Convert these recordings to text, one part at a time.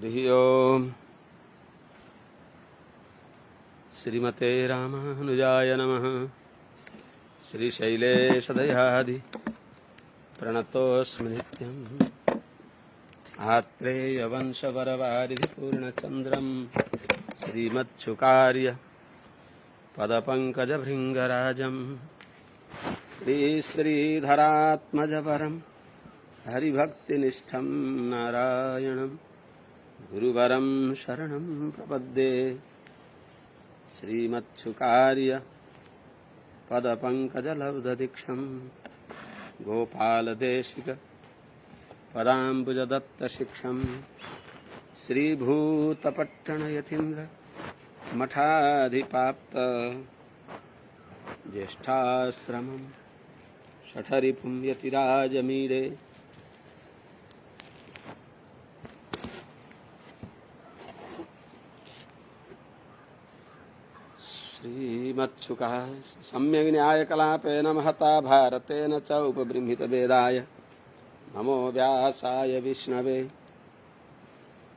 हरि ओम। श्रीमते रामानुजाय नमः। श्रीशैलेशदयादि प्रणतोऽस्मि नित्यम्। आत्रेयवंशवरवारिधिपूर्णचन्द्रम् श्रीमच्छुकार्य पदपङ्कजभृङ्गराजम् श्रीश्रीधरात्मजवरम् हरिभक्तिनिष्ठं नारायणम् गुरुवरं शरणं प्रपद्ये। श्रीमच्छुकार्य पदपङ्कजलब्धदीक्षं गोपालदेशिक पदाम्बुजदत्तशिक्षं श्रीभूतपट्टणयतीन्द्र मठाधिपाप्त ज्येष्ठाश्रमं शठरिपुं यतिराजमीरे। श्रीमच्छुका सम्यग् न्यायकलापेन महता भारतेन च उपबृंहितवेदाय नमो व्यासाय विष्णवे।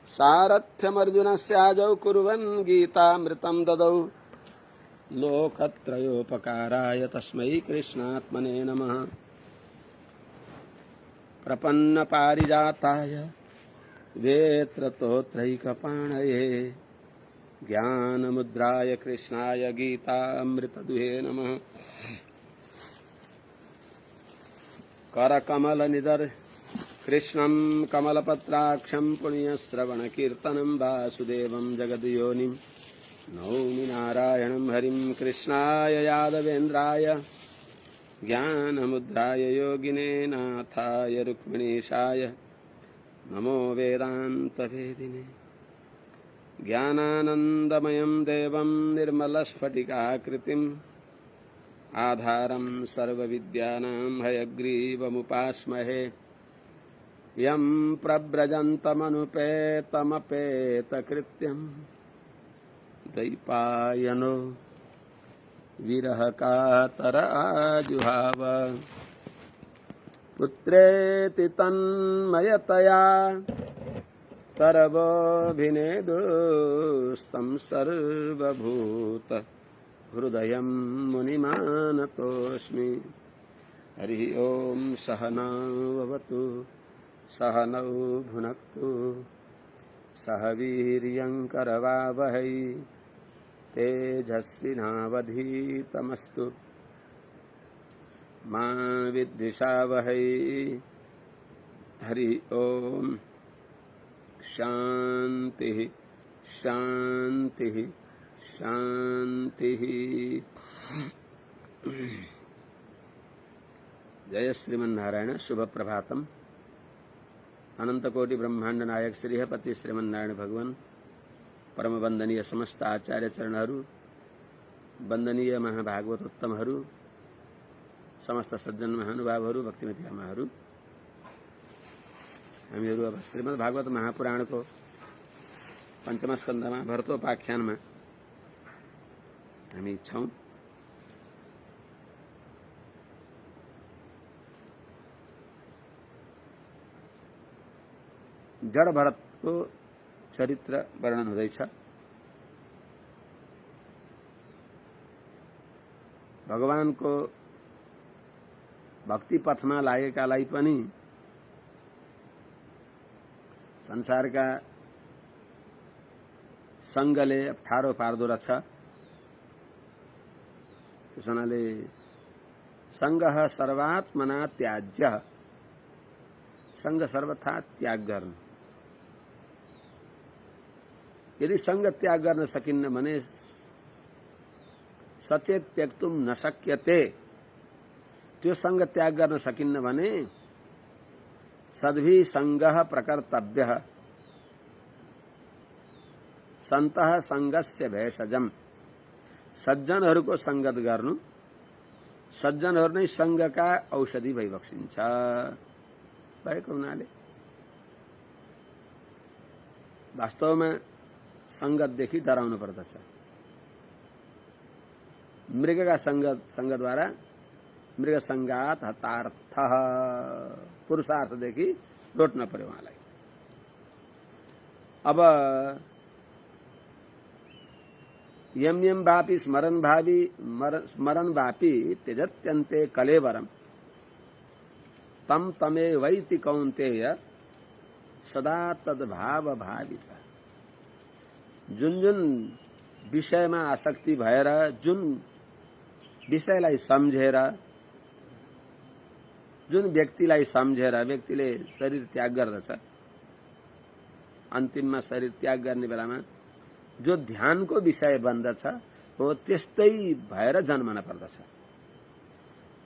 सारथ्यमर्जुनस्याजौ कुर्वन् गीतामृतं ददौ लोकत्रयोपकाराय तस्मै कृष्णात्मने नमः। प्रपन्नपारिजाताय वेत्रतोत्रैकपाणये ज्ञानमुद्राय कृष्णाय गीतामृतदुहे नमः। करकमलनिधर कृष्णं कमलपत्राक्षं पुण्यश्रवणकीर्तनं वासुदेवं जगद्योनिं नौमि नारायणं हरिं। कृष्णाय यादवेन्द्राय ज्ञानमुद्राय योगिने नाथाय रुक्मिणीशाय नमो वेदान्तवेदिने। ज्ञानानन्दमयं देवं निर्मलस्फटिकाकृतिम् आधारं सर्वविद्यानां हयग्रीवमुपास्महे। यं प्रव्रजन्तमनुपेतमपेतकृत्यं द्वैपायनो विरहकातर आजुहाव। पुत्रेति तन्मयतया तरवोऽभिनेदुस्तं सर्वभूत हृदयं मुनिमानतोऽस्मि। हरि ओम। सहना भवतु सहनौ भुनक्तु सह वीर्यं करवावहै तेजस्विनावधीतमस्तु मा विद्विषावहै। हरि ओम। शांति शांति शांति। जय श्रीमन्नारायण। शुभ प्रभातम। अनंतकोटि ब्रह्मांड नायक श्रीहपति श्रीमन्नारायण भगवान परम वंदनीय समस्त आचार्य चरणहरू, वंदनीय महाभागवतोत्तमहरू, समस्त सज्जन महानुभावहरू, भक्तिमती आमाहरू, हामीहरू अब श्रीमद् भागवत महापुराणको पञ्चम स्कन्धमा भरतोपाख्यानमा हामी छौं। जड भरतको चरित्र वर्णन हुँदैछ। भगवानको भक्ति पथमा लागेकालाई पनि संसारका संगले अप्ठ्यारो पार्दो रहेछ। त्यस हुनाले संगः सर्वात्मना त्याज्य, संग सर्वथा त्याग गर्नु। यदि संग त्याग गर्न सकिन्न भने सचेत त्यक्तुम न शक्यते, त्यो संग त्याग गर्न सकिन्न भने सद्भि संगः प्रकर्तव्यः सन्तः संगस्य भेषजम्। सज्जनहरूको संगत गर्नु, सज्जनहरू नै संगका औषधि भइबक्सिन्छ भएको हुनाले वास्तवमा संगतदेखि डराउनु पर्दछ। मृगका संगद्वारा मृग संगात हतार्थ, पुरुषार्थदेखि रोट्न पर्यो उहाँलाई। अब यम यम वापी स्मरण वापी त्यजत्यन्ते कलेवरम तम तमे वैति कौन्तेय सदा तद्भाव भाविता। जुन जुन विषयमा आसक्ति भएर जुन विषयलाई सम्झेर जुन व्यक्तिलाई सम्झेर व्यक्तिले शरीर त्याग गर्दछ, अन्तिममा शरीर त्याग गर्ने बेलामा जो ध्यानको विषय बन्दछ हो त्यस्तै भएर जन्मन पर्दछ।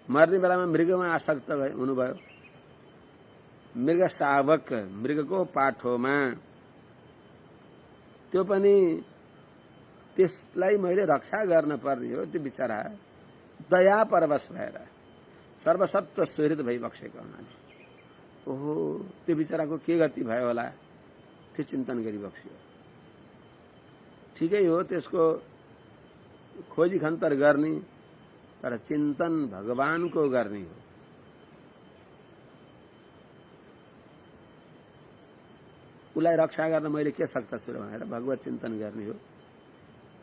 मर्ने बेलामा मृगमा आसक्त हुनुभयो, मृग शावक मृगको पाठोमा, त्यो पनि त्यसलाई मैले रक्षा गर्न पर्ने हो। त्यो बिचरा दया परवश भएर सर्वसत्व सुहृद भइबक्सेको हुनाले ओहो त्यो बिचराको के गति भयो होला, त्यो चिन्तन गरिबक्स्यो। ठिकै हो, त्यसको खोजी खन्तर गर्ने, तर चिन्तन भगवानको गर्ने हो। उसलाई रक्षा गर्न मैले के सक्ता छु भनेर भगवत चिन्तन गर्ने हो।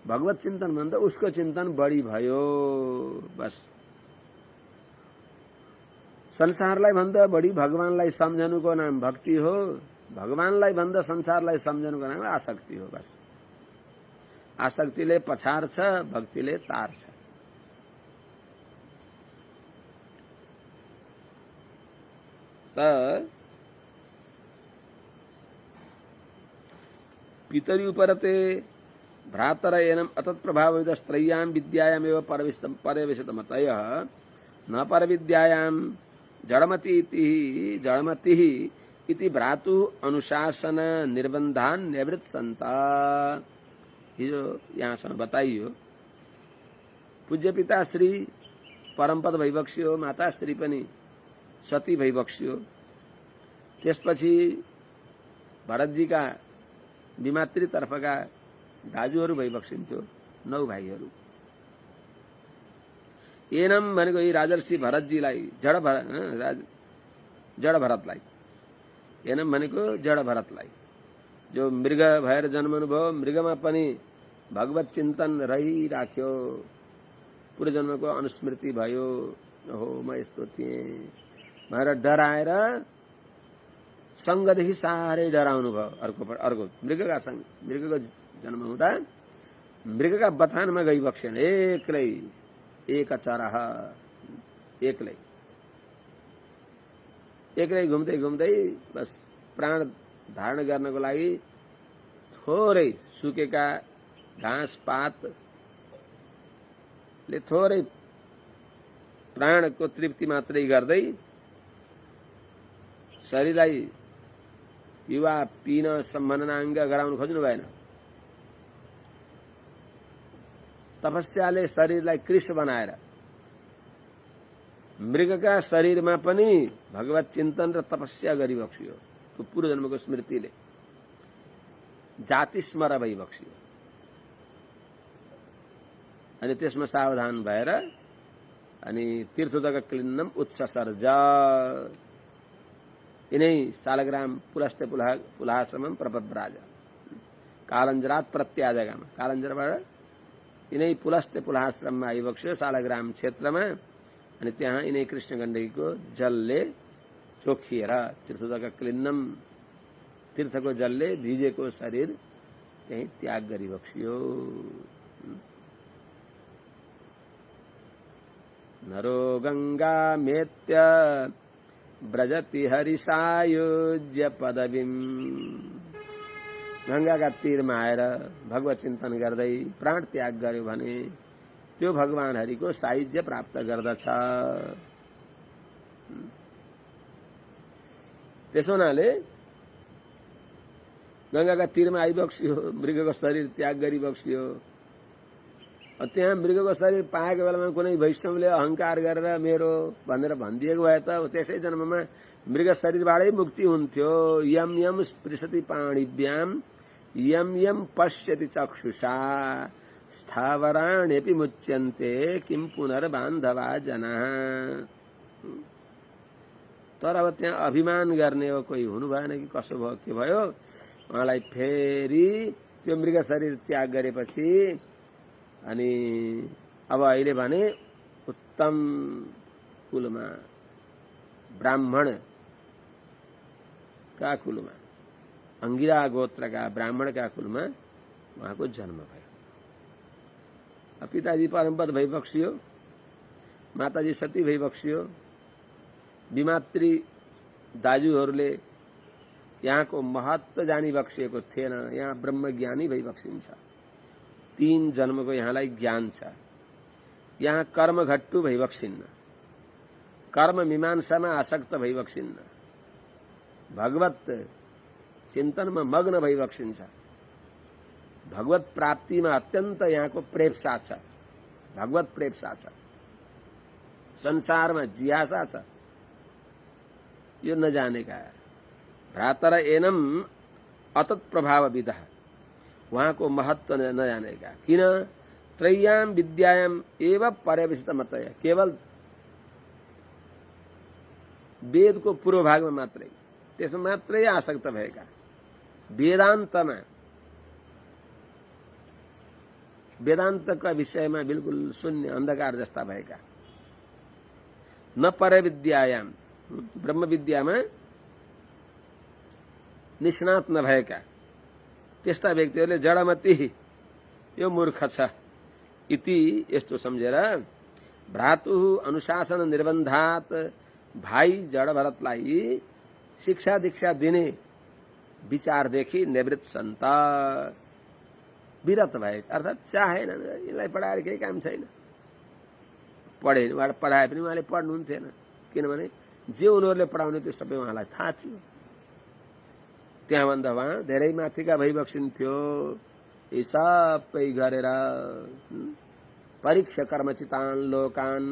भगवत चिन्तन भन्दा उसको चिन्तन बढी भयो बस। संसारलाई भन्दा बढी भगवानलाई सम्झनुको नाम भक्ति हो, भगवानलाई भन्दा संसारलाई सम्झनुको नाम आसक्ति हो बस। आसक्तिले पछार्छ, भक्तिले तार्छ। त पितरी उपरते भ्रातरयनम अतत् प्रभावविदस्त्रय्यां विद्यायामेव पर्यवेशितमतयः न परविद्यायां जड़मतिः इति भ्रातु अनुशासन निर्बंधान निवृत्त संता। ये जो यहाँ से बताइयो, पूज्य पिता श्री परमपद भइबक्स्यो, माता श्री पनि सती भइबक्स्यो। त्यसपछि भरतजीका विमातृ तर्फका दाजुहरू भइबक्सिन्थ्यो, 9 भाइहरू। एनम भनेको यी राजर्षि भरतजीलाई जड भरतलाई, एनम भनेको जड भरतलाई जो मृग भएर जन्मनु भयो, मृगमा पनि भगवत चिन्तन रहिराख्यो। पूर्व जन्मको अनुस्मृति भयो, हो म यस्तो थिएँ भनेर डराएर संगदेखि साह्रै डराउनु भयो। अर्को मृगको जन्म हुँदा मृगका बथानमा गइबक्सेन, एक्लै एक चरह एक्लै घुम्दै घुम्दै बस प्राण धारण गर्नको लागि थोरै सुकेका घाँस पातले थोरै प्राणको तृप्ति मात्रै गर्दै शरीरलाई युवा पिन सम्बन्धनाङ्ग गराउन खोज्नु भएन। तपस्याले शरीरलाई कृष बनाएर मृगका शरीरमा पनि भगवत चिन्तन र तपस्या गरिबक्स्यो। त्यो पूर्व जन्मको स्मृतिले जाति स्मर भइबक्स्यो। अनि त्यसमा सावधान भएर अनि तीर्थोदक क्लिन्नम उत्ससर्ज, यिनै सालग्राम पुलस्ते पुलाश्रमम प्रपद्राज, कालञ्जरात प्रत्याजगाम, कालञ्जरबाट यिनै पुलस्ते पुलाश्रममा आइबक्स्यो सालग्राम क्षेत्रमा। अनि त्यहाँ यिनै कृष्ण गण्डकीको जलले चोखिएर तीर्थोदक क्लिन्नम, तीर्थको जलले भिजेको शरीर त्यही त्याग गरिबक्स्यो। नरो गंगा मेत्य ब्रजति हरिसायुज्य पदवीम, गंगाका तीरमा आएर भगवत चिन्तन गर्दै प्राण त्याग गर्यो भने त्यो भगवान हरिको सायुज्य प्राप्त गर्दछ। त्यसो हुनाले गंगाका तीरमा आइबक्स्यो, मृगको शरीर त्याग गरिबक्स्यो। त्यहाँ मृगको शरीर पाएको बेलामा कुनै वैष्णवले अहंकार गरेर मेरो भनेर भनिदिएको भए त त्यसै जन्ममा मृग शरीरबाटै मुक्ति हुन्थ्यो। यम यम स्पृशति पाणिभ्याम यम यम पश्यति चक्षुषा स्थावराण्यपि मुच्यन्ते किम पुनर्बान्धवा जना। तर अब त्यहाँ अभिमान गर्ने हो कोही हुनु भएन कि कसो भयो के भयो, उहाँलाई फेरि त्यो मृग शरीर त्याग गरेपछि अनि अब अहिले भने उत्तम कुलमा ब्राह्मणका कुलमा अंगिरा गोत्रका ब्राह्मणका कुलमा उहाँको जन्म भयो। पिताजी परमपद भइबक्सियो, माताजी सती भइबक्सियो, विमात्री दाजुहरूले यहाँको महत्व जानी बक्सिएको थिएन। यहाँ ब्रह्मज्ञानी भइबक्सिन्छ। 3 जन्मको यहाँलाई ज्ञान छ। यहाँ कर्मघट्टु भइबक्सिन्न, कर्म मीमांसामा आसक्त भइबक्सिन्न, भगवत चिन्तनमा मग्न भइबक्सिन्छ। भगवत प्राप्तिमा अत्यन्त यहाँको प्रेप्सा छ, भगवत प्रेप्सा छ, संसारमा जिज्ञासा छ। यो नजानेका भ्रातर एनम अतत प्रभावविद, उहाँको महत्व नजानेका। किन? त्रय्याम विद्यायाम एव पर्यवसित मतय, केवल वेदको पूर्व भागमा मात्रै, त्यसमा मात्रै आसक्त भएका, वेदान्तमा, वेदान्तका विषयमा बिल्कुल शून्य अन्धकार जस्ता भएका, न परविद्यायाम, ब्रह्म विद्यामा निष्णात नभएका त्यस्ता व्यक्तिहरूले जडमती, यो मूर्ख छ इति यस्तो सम्झेर भ्रातु अनुशासन निर्बन्धात, भाइ जड भरतलाई शिक्षा दीक्षा दिने विचारदेखि निवृत्त सन्त, विरत भए। अर्थात चाहेन, यसलाई पढाएर केही काम छैन। पढाए पनि उहाँले पढ्नुहुन्थेन, किनभने जे उनीहरूले पढाउने त्यो सबै उहाँलाई थाहा थियो। त्यहाँभन्दा उहाँ धेरै माथिका भइबक्सिन्थ्यो। यी सबै गरेर परीक्ष कर्मचितान लोकान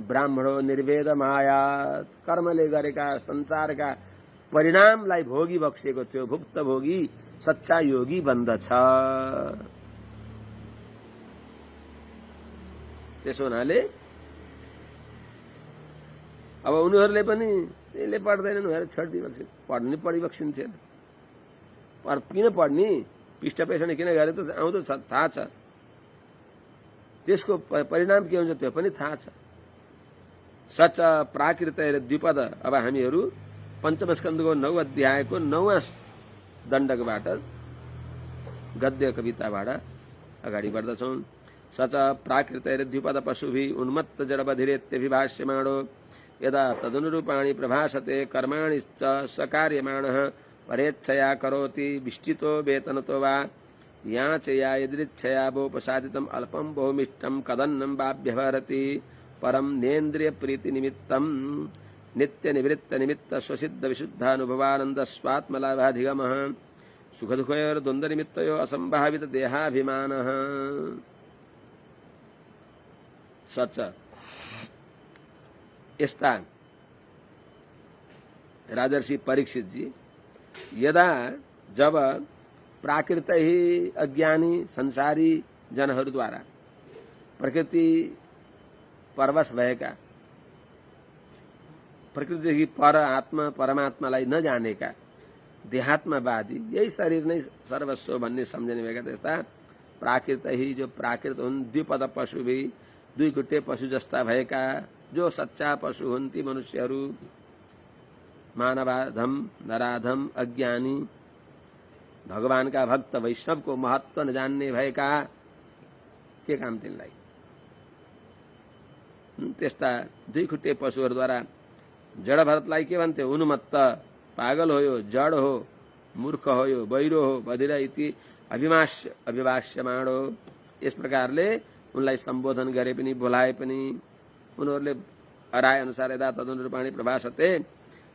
ब्राह्मणो निर्वेद मायात, कर्मले गरेका संसारका परिणामलाई भोगी बक्सेको थियो। भुक्त भोगी सच्चा योगी बन्दछ। त्यसो हुनाले अब उनीहरूले पनि यसले पढ्दैनन् भनेर छोडिदिबक्सिन्, पढिबक्सिन्थेन। किन पढ्ने, पृष्ठ पेषण किन गरे त आउँदो छ, थाहा छ। त्यसको परिणाम के हुन्छ त्यो पनि थाहा छ। सच प्राकृत द्विपद। अब हामीहरू पञ्चम स्कन्धको 9 अध्यायको 9वां दण्डकबाट, गद्य कविताबाट अगाडि बढ्दछौं। सच प्राकृत द्विपद पशुभि उन्मत्त जडबधिरेत्यभिभाष्यमाणो यदा तदनुरूपाणि प्रभासते कर्माणि च सकार्यमाणः परेच्छया करोति विष्टितो वेतनतो वा याचया यदृच्छया वोपसादितम् अल्पं बहुमिष्टं कदन्नं वाभ्यवहरति परं नेन्द्रिय प्रीति निमित्तं नित्य निवृत्त निमित्त स्वसिद्ध विशुद्धानुभवानंद स्वात्मलाभाधिगमः सुख दुखयोर द्वंद्व निमित्तयो असंभावित देहाभिमानः। सच यस्ता राजर्षि परीक्षित जी यदा जब प्राकृत ही अज्ञानी संसारी जनहरूद्वारा प्रकृति परवश भएका, प्रकृति पर आत्मा परमात्मालाई नजानेका देहात्मवादी, यही शरीर नै सर्वस्व भन्ने सम्झने भएका त्यस्ता प्राकृत ही, जो प्राकृत हुन्, द्विपद पशु भी, 2 खुट्टे पशु जस्ता भएका, जो सच्चा पशु हुन् ती मनुष्यहरू मानवाधम नराधम अज्ञानी भगवानका भक्त वैष्णवको महत्व नजान्ने भएका, के काम तिनलाई? त्यस्ता 2 खुट्टे पशुहरूद्वारा जड भरतलाई के भन्थे? उन्मत्त, पागल हो, यो जड हो, मूर्ख हो, यो बहिरो हो, बधिर इति अभिभाष्यमाणो। यस प्रकारले उनलाई सम्बोधन गरे पनि बोलाए पनि उनीहरूले अराय अनुसार यदा तदनुरूपाणि प्रभासते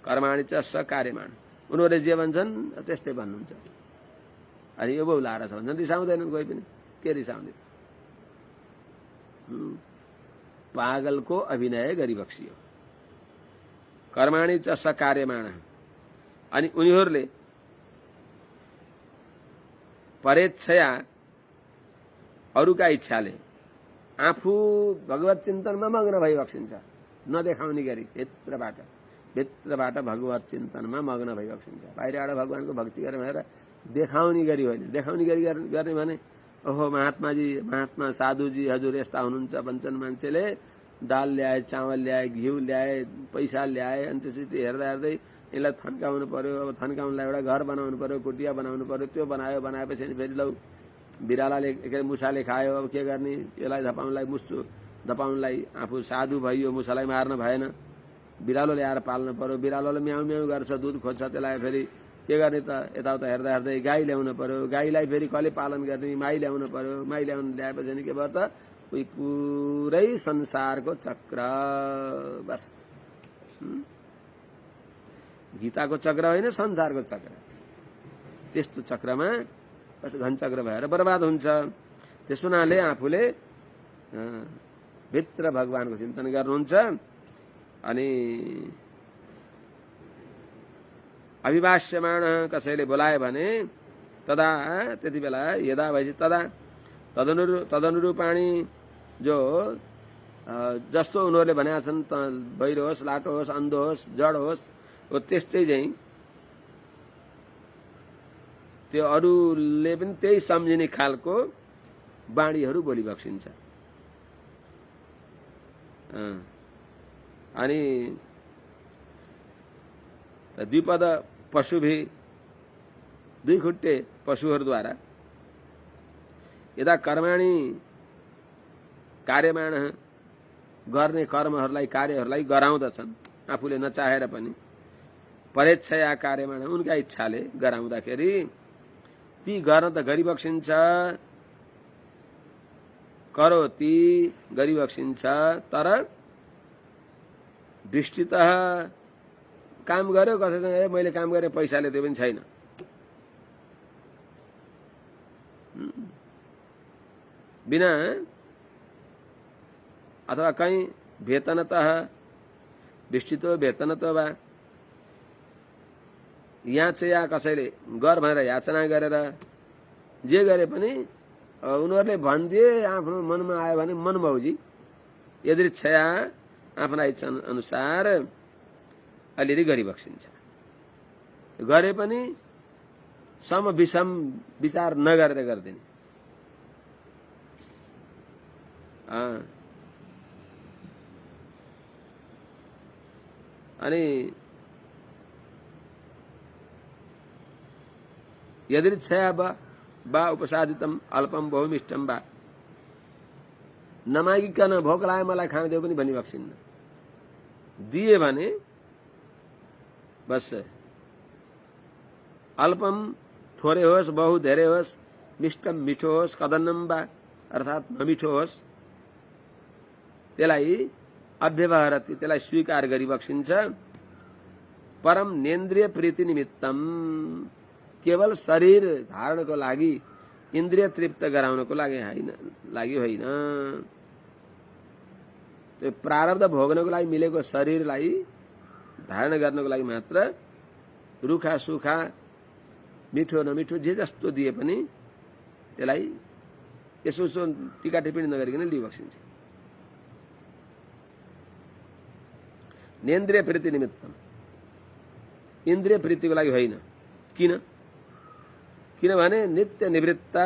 कर्माणि च सकार्यमाण, उनीहरूले जे भन्छन् त्यस्तै भन्नुहुन्छ। अनि यो बोलाएर छ भन्छन्, रिसाउँदैनन् कोही पनि। के रिसाउने? पागलको अभिनय गरिबक्सियो। कर्माणि च सकार्यमाण। अनि उनीहरूले परेच्छया, अरूका इच्छाले आफू भगवत चिन्तनमा मग्न भइबक्सिन्छ, नदेखाउने गरी भित्रबाट भगवत चिन्तनमा मग्न भइबक्सिन्छ। बाहिरबाट भगवानको भक्ति गरेर भनेर देखाउने गरी होइन। देखाउने गरी गर्ने भने ओहो महात्माजी, महात्मा साधुजी हजुर यस्ता हुनुहुन्छ भन्छन् मान्छेले। दाल ल्याए, चामल ल्याए, घिउ ल्याए, पैसा ल्याए, अनि त्यसपछि हेर्दा हेर्दै यसलाई थन्काउनु पर्यो। अब थन्काउनुलाई एउटा घर बनाउनु पर्यो, कुटिया बनाउनु पर्यो। त्यो बनायो, बनाएपछि फेरि लौ बिरालाले के अरे मुसाले खायो। अब के गर्ने, यसलाई धपाउनुलाई आफू साधु भइयो, मुसालाई मार्न भएन। बिरालो ल्याएर पाल्नु पर्यो। बिरालोले म्याउ म्याउ गर्छ, दुध खोज्छ, त्यसलाई फेरि के गर्ने त, यताउता हेर्दा हेर्दै गाई ल्याउनु पर्यो। गाईलाई फेरि कसले पालन गर्ने, माई ल्याउनु पर्यो। माई ल्याएपछि नि के भयो त, उही पुरै संसारको चक्र। बस गीताको चक्र होइन, संसारको चक्र। त्यस्तो चक्रमा बस घनचक्र भएर बर्बाद हुन्छ। त्यसो हुनाले आफूले भित्र भगवानको चिन्तन गर्नुहुन्छ। अनि अभिभाष्यमाण कसैले बोलायो भने तदा, त्यति बेला यदा भएपछि तदा तदनुरूपाणी जो जस्तो उनीहरूले भनेका छन्, बहिरो होस्, लाटो होस्, अन्धो होस्, जड होस्, त्यस्तै चाहिँ त्यो अरूले पनि त्यही सम्झिने खालको बाणीहरू बोली बक्सिन्छ। अनि द्विपद पशुभी, दुई खुट्टे पशुहरूद्वारा यदा कर्माणी कार्यमाण गर्ने कर्महरूलाई, कार्यहरूलाई गराउँदछन् आफूले नचाहेर पनि। परेच्छया कार्यमाण, उनका इच्छाले गराउँदाखेरि ती गर्न त गरिबक्सिन्छ। करोति गरिबक्सिन्छ, तर दृष्टितः काम गर्यो कसैसँग, मैले काम गरेँ पैसाले, त्यो पनि छैन। बिना अथवा कहीँ वेतनतः, दृष्टितो वेतनतो वा, याचया कसैले गर भनेर याचना गरेर जे गरे पनि उनीहरूले भनिदिए, आफ्नो मनमा आयो भने मनमौजी यदृच्छया आफ्ना इच्छा अनुसार अलिअलि गरिबक्सिन्छ। गरे पनि सम विषम विचार नगरेर गर्दिने। अनि यदृच्छया बा उपसादितम अल्पम बहुमिष्टम बा, नमागिकन भोक लाग्यो मलाई खान देऊ पनि भनिबक्सिन्न। दिए भने बस अल्पम थोरै होस्, बहु धेरै होस्, मिष्टम मिठो होस्, कदन्नम बा अर्थात् नमिठो होस्, त्यसलाई अभ्यवहरति, त्यसलाई स्वीकार गरिबक्सिन्छ। परम नेन्द्रिय प्रीति निमित्तम, केवल शरीर धारणको लागि, इन्द्रिय तृप्त गराउनको लागि होइन। त्यो प्रारब्ध भोग्नको लागि मिलेको शरीरलाई धारण गर्नको लागि मात्र रुखा सुखा, मिठो नमिठो जे जस्तो दिए पनि त्यसलाई यसो टीका टिप्पणी नगरिकन लिइबक्सिन्छ। नेन्द्रिय प्रीति निमित्तम, इन्द्रिय प्रीतिको लागि होइन। किनभने नित्य निवृत्त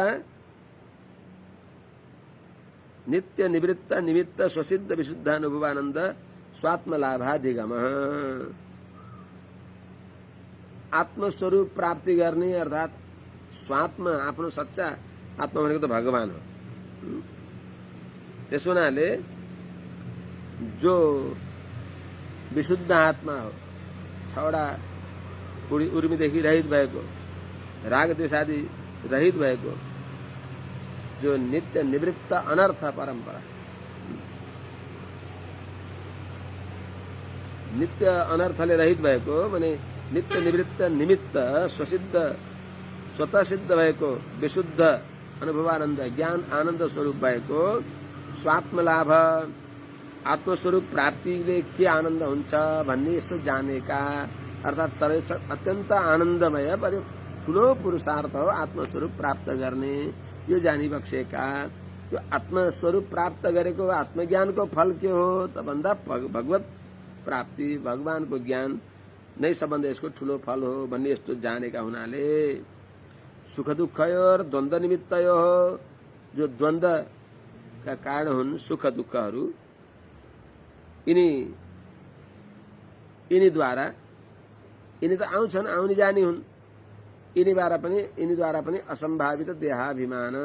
निमित्त स्वसिद्ध विशुद्ध अनुभवानन्द स्वात्मलाभाधिगम, आत्मस्वरूप प्राप्ति गर्ने अर्थात् स्वात्म, आफ्नो सच्चा आत्मा भनेको त भगवान हो। त्यसो हुनाले जो विशुद्ध आत्मा हो, छवटा उर्मीदेखि रहित भएको, राग द्वेषादि रहित भएको, जो नित्य निवृत्त अनर्थ परंपरा, नित्य अनर्थले रहित भएको माने नित्य निवृत्त निमित्त स्वसिद्ध स्वतः सिद्ध भएको विशुद्ध अनुभवानन्द ज्ञान आनन्द स्वरूप भएको स्वात्मलाभ, आत्मस्वरूप प्राप्तिले के आनन्द हुन्छ भन्ने यसो जानेका, अर्थात् अत्यन्त आनन्दमय ठुलो पुरुषार्थ हो आत्मस्वरूप प्राप्त गर्ने। यो जानिबक्सेका, यो आत्मस्वरूप प्राप्त गरेको आत्मज्ञानको फल के हो त भन्दा भगवत प्राप्ति, भगवानको ज्ञान नै सबभन्दा यसको ठुलो फल हो भन्ने यस्तो जानेका हुनाले सुख दुःखयोर द्वन्द्व निमित्तयो, जो द्वन्द्व का कारण हुन् सुख दुःखहरू, यिनीद्वारा, यिनी त आउँछन्, आउने जाने हुन्, यिनीद्वारा पनि असम्भावित देहाभिमान,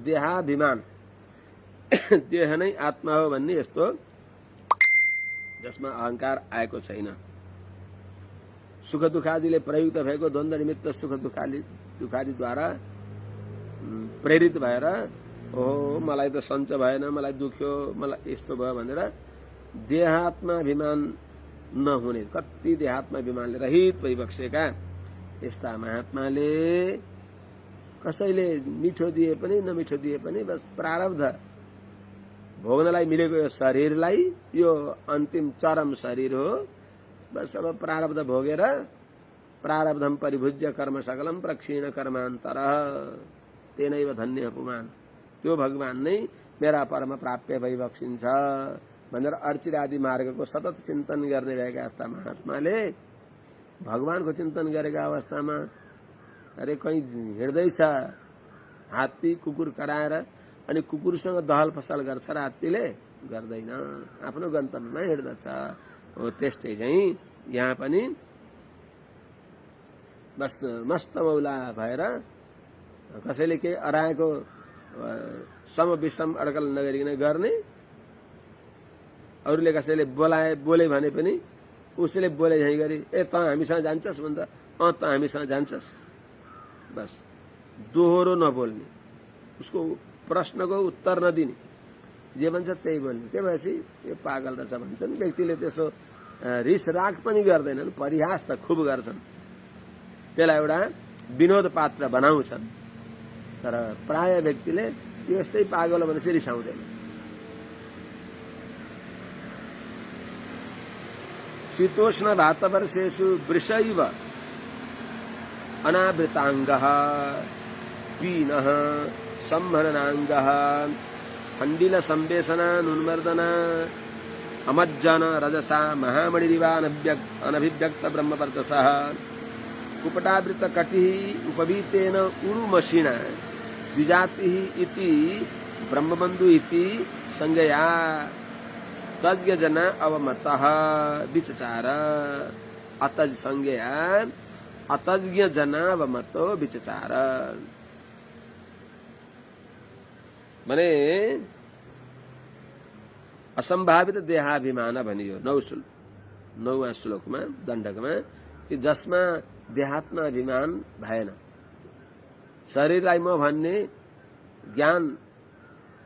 देहाभिमान, देह नै आत्मा हो भन्ने यस्तो जसमा अहंकार आएको छैन। सुख दुखादिले प्रयुक्त भएको द्वन्द्व निमित्त सुख दुखादिद्वारा प्रेरित भएर ओहो मलाई त सञ्च भएन, मलाई दुख्यो, मलाई यस्तो भयो भनेर देहात्माभिमान नहुने, कति देहात्माभिमानले रहित भइबक्सेका यस्ता महात्माले कसैले मिठो दिए पनि नमिठो दिए पनि बस प्रारब्ध भोग्नलाई मिलेको यो शरीरलाई, यो अन्तिम चरम शरीर हो, बस अब प्रारब्ध भोगेर प्रारब्धम परिभुज्य कर्म सकलम प्रक्षीण कर्मान्तर तेनैव धन्य पुमान, त्यो भगवान नै मेरा परम प्राप्य भइबक्सिन्छ भनेर अर्चिर आदि मार्गको सतत चिन्तन गर्ने भएका यस्ता महात्माले भगवानको चिन्तन गरेका अवस्थामा अरे कहीँ हिँड्दैछ हात्ती कुकुर कराएर, अनि कुकुरसँग दहल फसल गर्छ र हात्तीले गर्दैन, आफ्नो गन्तव्यमा हिँड्दछ। हो त्यस्तै चाहिँ यहाँ पनि बस मस्त मौला भएर कसैले केही अराएको सम विषम अड्कल नगरिकन गर्ने, अरूले कसैले बोले भने पनि उसले बोले झैँ गरी ए त हामीसँग जान्छस् भन्दा त हामीसँग जान्छस्, बस दोहोरो नबोल्ने, उसको प्रश्नको उत्तर नदिने, जे भन्छ त्यही बोल्ने। त्यो भएपछि यो पागल रहेछ भन्छन्। व्यक्तिले त्यसो रिस राग पनि गर्दैनन्, परिहास त खुब गर्छन्, त्यसलाई एउटा विनोद पात्र बनाउँछन्, तर प्राय व्यक्तिले यस्तै पागल भनेपछि रिसाउँदैन। शीतोष्ण वातवर्षेषु वृषैव अनावृताङ्गः पीनः संहननाङ्गः खण्डिल संवेशनानुन्मर्दन अमज्जन रजसा महामणिरिवा अनभिव्यक्त ब्रह्मवर्चसः कुपटावृत कटिः उपवीतेन उरुमशिणा द्विजातिः इति ब्रह्मबन्धु इति संज्ञया तज्ञ जना अवमतः विचचार अतज संज्ञया अतज्ञ जना अवमतो विचचार। माने असंभावित देहाभिमान भनियो 9वां श्लोकमा दण्डकमा, कि जसमा देहात्मा अभिमान भएन, शरीरलाई म भन्ने ज्ञान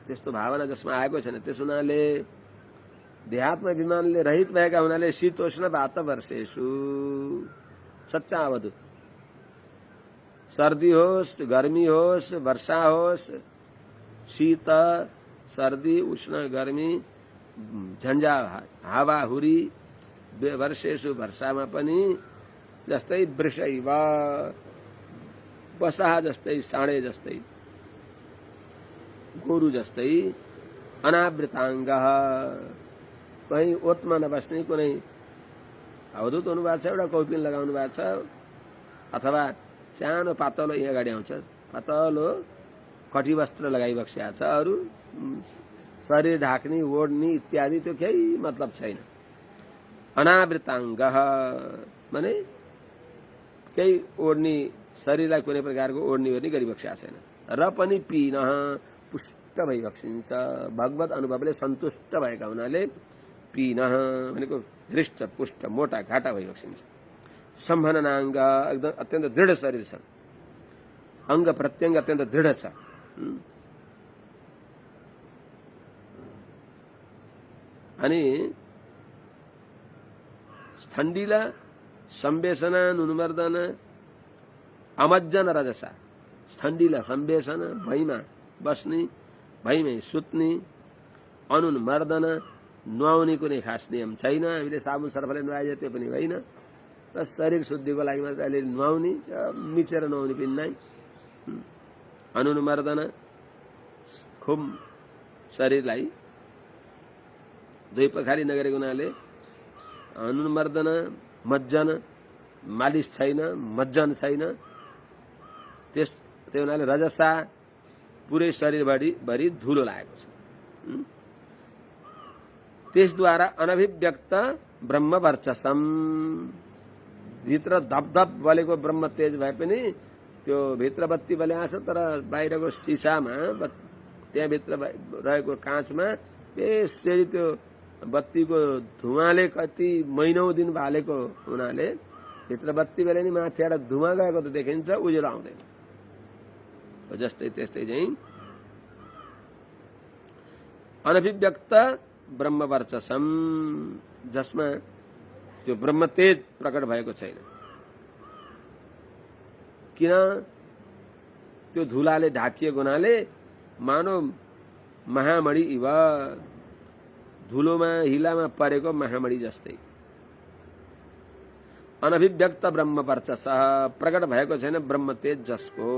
त्यस्तो भावना जसमा आएको छैन, त्यस हुनाले देहात्मा अभिमानले रहित भएका हुनाले शीतोष्ण वातवर्षेषु, सच्चा अवधूत, सर्दी होस् गर्मी होस् वर्षा होस्, शीत सर्दी उष्ण गर्मी झन्झा हावाहुरी वर्षेषु वर्षामा पनि जस्तै वृषैव बसाहा जस्तै साँडे जस्तै गोरु जस्तै अनावृताङ्ग कहीँ ओतमा नबस्ने कुनै अवधूत हुनुभएको छ, एउटा कौपिन लगाउनु भएको छ, अथवा सानो पातलो यहाँ अगाडि आउँछ पातलो कटिवस्त्र लगाइबक्सेको छ, अरू शरीर ढाक्ने ओढ्ने इत्यादि त्यो केही मतलब छैन। अनावृताङ्ग माने केही ओढ्ने, शरीरलाई कुनै प्रकारको ओढ्ने ओर्ने गरिबक्सेको छैन, र पनि पिन पुष्ट भइबक्सिन्छ, भगवत अनुभवले सन्तुष्ट भएका हुनाले पिन भनेको दृष्ट पुष्ट मोटा घाटा भइबक्सिन्छ। सम्भननाङ्ग एकदम अत्यन्त दृढ शरीर छ, अङ्ग प्रत्यङ्ग अत्यन्त दृढ छ। अनि ठण्डिल संवेशन नुन्मर्दन अमज्जन रजसा, ठण्डिल संवेशन भैमा बस्ने, भैमै सुत्ने, अनुन्मर्दन नुहाउने कुनै खास नियम छैन, हामीले साबुन सर्फले नुहाए त्यो पनि होइन, बस शरीर शुद्धिको लागि मात्र अलिअलि नुहाउने, मिचेर नुहाउने पनि नै। अनुन्मर्दन खुब शरीरलाई दुई पखाली नगरेको हुनाले अनुन्मर्दन मज्जन मालिस छैन, मज्जन छैन। त्यही हुनाले रजसा पुरै शरीरभरि धुलो लागेको छ। त्यसद्वारा अनभिव्यक्त ब्रह्म वर्चसम, भित्र धपधप बलेको ब्रह्म तेज भए पनि त्यो भित्र बत्ती बलेको छ, तर बाहिरको सिसामा त्यहाँभित्र रहेको काँचमा बेसरी त्यो बत्तीको धुवाले कति महिनौं दिन बालेको हुनाले भित्र बत्ती बेला नि माथिबाट धुवा गएको त देखिन्छ, उज्यालो आउँदैन। जस्तै त्यस्तै चाहिँ अनभिव्यक्त ब्रह्म वर्चसम, जसमा त्यो ब्रह्म तेज प्रकट भएको छैन। किन? त्यो धुलाले ढाकिएको हुनाले मानव महामणि इव, धुलोमा हिलामा परेको महामणि जस्तै। अनभिव्यक्त ब्रह्म वर्चस, प्रकट भएको छैन ब्रह्म तेज जसको।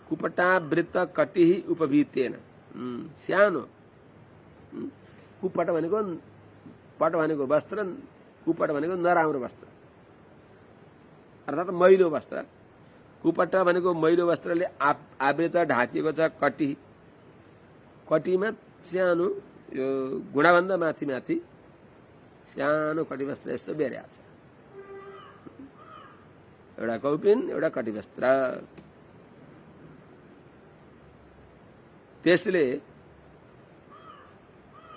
कुपटावृत कटिः उपवीतेन, सानो कुपट भनेको, पट भनेको वस्त्र, कुपट भनेको नराम्रो वस्त्र अर्थात् मैलो वस्त्र। कुपट भनेको मैलो वस्त्रले आवृत ढाकिएको छ। कटी, कटीमा सानो यो गुणाभन्दा माथि माथि सानो कटी वस्त्र यस्तो बेर्या छ। एउटा कौपिन, एउटा कटी वस्त्र। त्यसले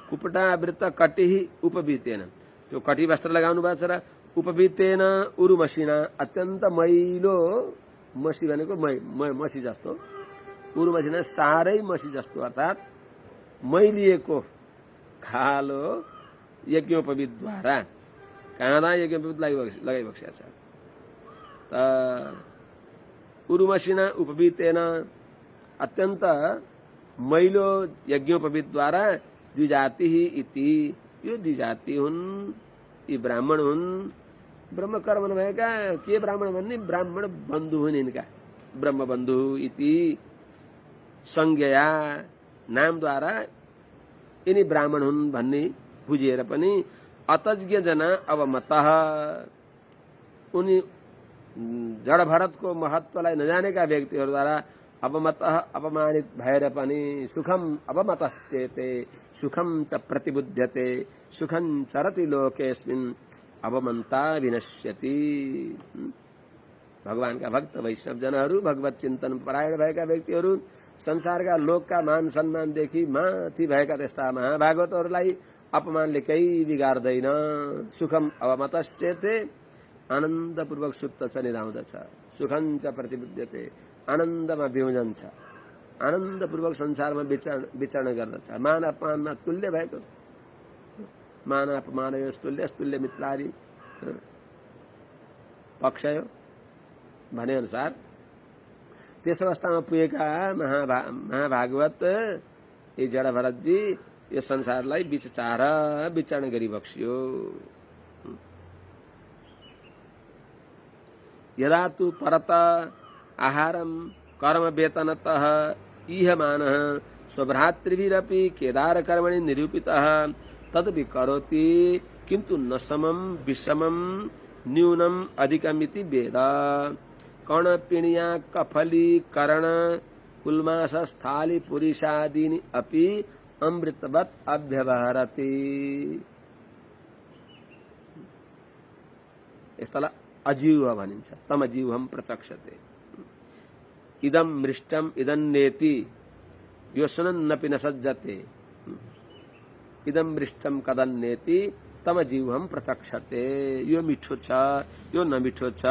कुपटावृत कटिः उपवीतेन, त्यो कटी वस्त्र लगाउनु भएको छ र उपवीतेन उरुमसिना, अत्यन्त मैलो, मसी भनेको मसी जस्तो, उरुमसिना साह्रै मसी जस्तो अर्थात् मैलिएको खालो यज्ञोपवीतद्वारा, कहाँ यज्ञोपवीत लगाइबसेको छ। उरुमसिना उपवीतेन, अत्यन्त मैलो यज्ञोपवीतद्वारा द्विजाति इति, यो द्विजाति हुन्, यी ब्राह्मण हुन्। ब्रह्म कर्म भएका के ब्राह्मण भन्ने? ब्राह्मण बन्धु हुन् यिनका, ब्रह्म बन्धु इति संज्ञया, नामद्वारा यिनी ब्राह्मण हुन् भन्ने बुझेर पनि अतज्ञ जना अवमतः, उनी जड भरतको महत्वलाई नजानेका व्यक्तिहरूद्वारा अवमतः, अपमानित भएर पनि सुखम अवमतस्येते, सुखम च प्रतिबुध्यते, सुखं चरति लोकेस्मिन् अवमन्ता विनश्यति। भगवानका भक्त वैष्णव जनहरू, भगवत चिन्तन परायण भएका व्यक्तिहरू संसारका लोकका मान सम्मानदेखि माथि भएका त्यस्ता महाभागवतहरूलाई अपमानले केही बिगार्दैन। सुखम अवमतस्येते, आनन्दपूर्वक सुत्त छ, निधाउँदछ। सुखं च प्रतिबुध्यते, आनन्दमा बिउजन्छ, आनन्दपूर्वक संसारमा विचरण गर्दछ। मान अपमानमा तुल्य भएको, मान अपमान तुल्य स्तुल्य मित्रारी पक्षयो भने अनुसार त्यस अवस्थामा पुगेका महाभागवत यी जड भरतजी यो संसारलाई विचार विचरण गरिबक्सियो। यदा तु परत आहारम कर्म वेतनतः ईहमानः स्वभ्रातृभिरपि केदार कर्मणि निरूपितः तदपि करोति, किन्तु न समं विषमं न्यूनम अधिकमिति वेद। कर्णपिणिया कफली कर्ण कुल्मास स्थाली पुरीषादीनि अपि अमृतवत् अभ्यवहरति। यसलाई अजीव भनिन्छ, तमजीवहम प्रचक्षते। इदं मृष्टम इदन्नेति यो सुनन्नपि न सज्जते, इदं मृष्टम कदन्नेति तमजीवहम प्रचक्षते। यो मिठो छ, यो नमिठो छ,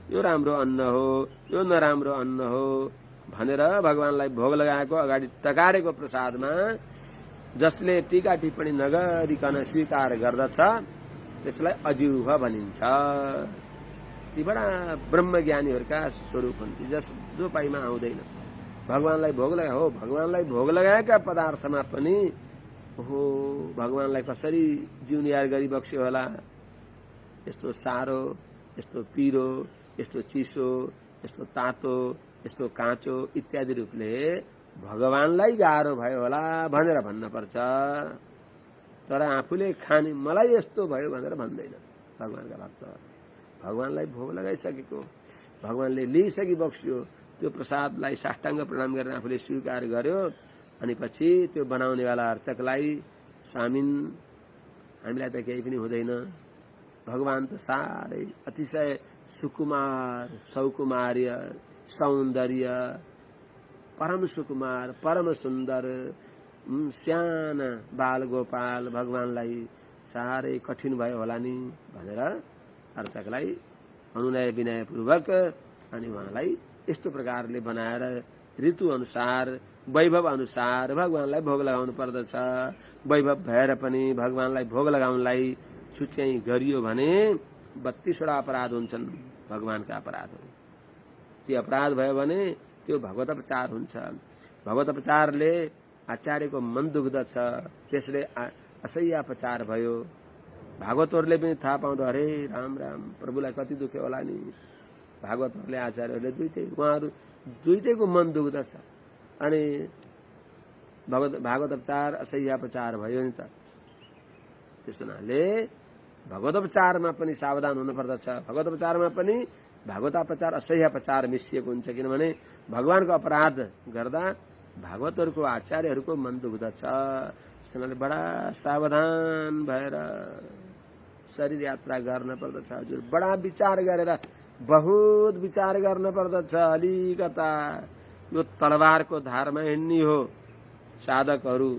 यो राम्रो अन्न हो, यो नराम्रो अन्न हो भनेर भगवानलाई भोग लगाएको अगाडि टकारेको प्रसादमा जसले टीका टिप्पणी नगरिकन स्वीकार गर्दछ त्यसलाई अजीव भनिन्छ। ती बडा ब्रह्मज्ञानीहरूका स्वरूप हुन्, जो पाइमा आउँदैन। भगवानलाई भोग लगाए हो, भगवानलाई भोग लगाएका पदार्थमा पनि हो भगवानलाई कसरी जिउनियार गरी बक्स्यो होला। यस्तो सारो, यस्तो पिरो, यस्तो चिसो, यस्तो तातो, यस्तो काँचो इत्यादि रूपले भगवानलाई गाह्रो भयो होला भनेर भन्न पर्छ। तर आफूले खाने मलाई यस्तो भयो भनेर भन्दैन भगवानका भक्त। भगवानलाई भोग लगाइसकेको, भगवानले लिइसकी बक्स्यो, त्यो प्रसादलाई साष्टाङ्ग प्रणाम गरेर आफूले स्वीकार गर्यो। अनि पछि त्यो बनाउनेवाला अर्चकलाई, स्वामिन हामीलाई त केही पनि हुँदैन, भगवान त साह्रै अतिशय सुकुमार, सौकुमार्य, सौन्दर्य, परम सुकुमार, परम सुन्दर, साना बाल गोपाल, भगवानलाई साह्रै कठिन भयो होला नि भनेर अर्चकलाई अनुनय विनयपूर्वक अनि उहाँलाई यस्तो प्रकारले बनाएर ऋतु अनुसार, वैभव अनुसार भगवानलाई भोग लगाउनु पर्दछ। वैभव भएर पनि भगवानलाई भोग लगाउनलाई छुट्याइ गरियो भने 32वटा अपराध हुन्छन् भगवानका अपराधहरू। त्यो अपराध भयो भने त्यो भगवतपचार हुन्छ। भगवतपचारले आचार्यको मन दुख्दछ, त्यसले असह्यापचार भयो। भागवतहरूले पनि थाहा पाउँदो, अरे राम राम प्रभुलाई कति दुख्यो होला नि। भागवतहरूले, आचार्यहरूले उहाँहरू दुइटैको मन दुख्दछ। अनि भागवतपचार असह्यापचार भयो नि त। त्यस हुनाले भगवतपचारमा पनि सावधान हुनुपर्दछ। भगवतपचारमा पनि भागवतापचार असह्यापचार मिसिएको हुन्छ, किनभने भगवानको अपराध गर्दा भागवतहरूको, आचार्यहरूको मन दुख्दछ। त्यसैले बडा सावधान भएर शरीर यात्रा गर्न पर्दछ। हजुर, बडा विचार गरेर, बहुत विचार गर्न पर्दछ। अलिकता यो तलवारको धारमा हिँड्ने हो साधकहरू,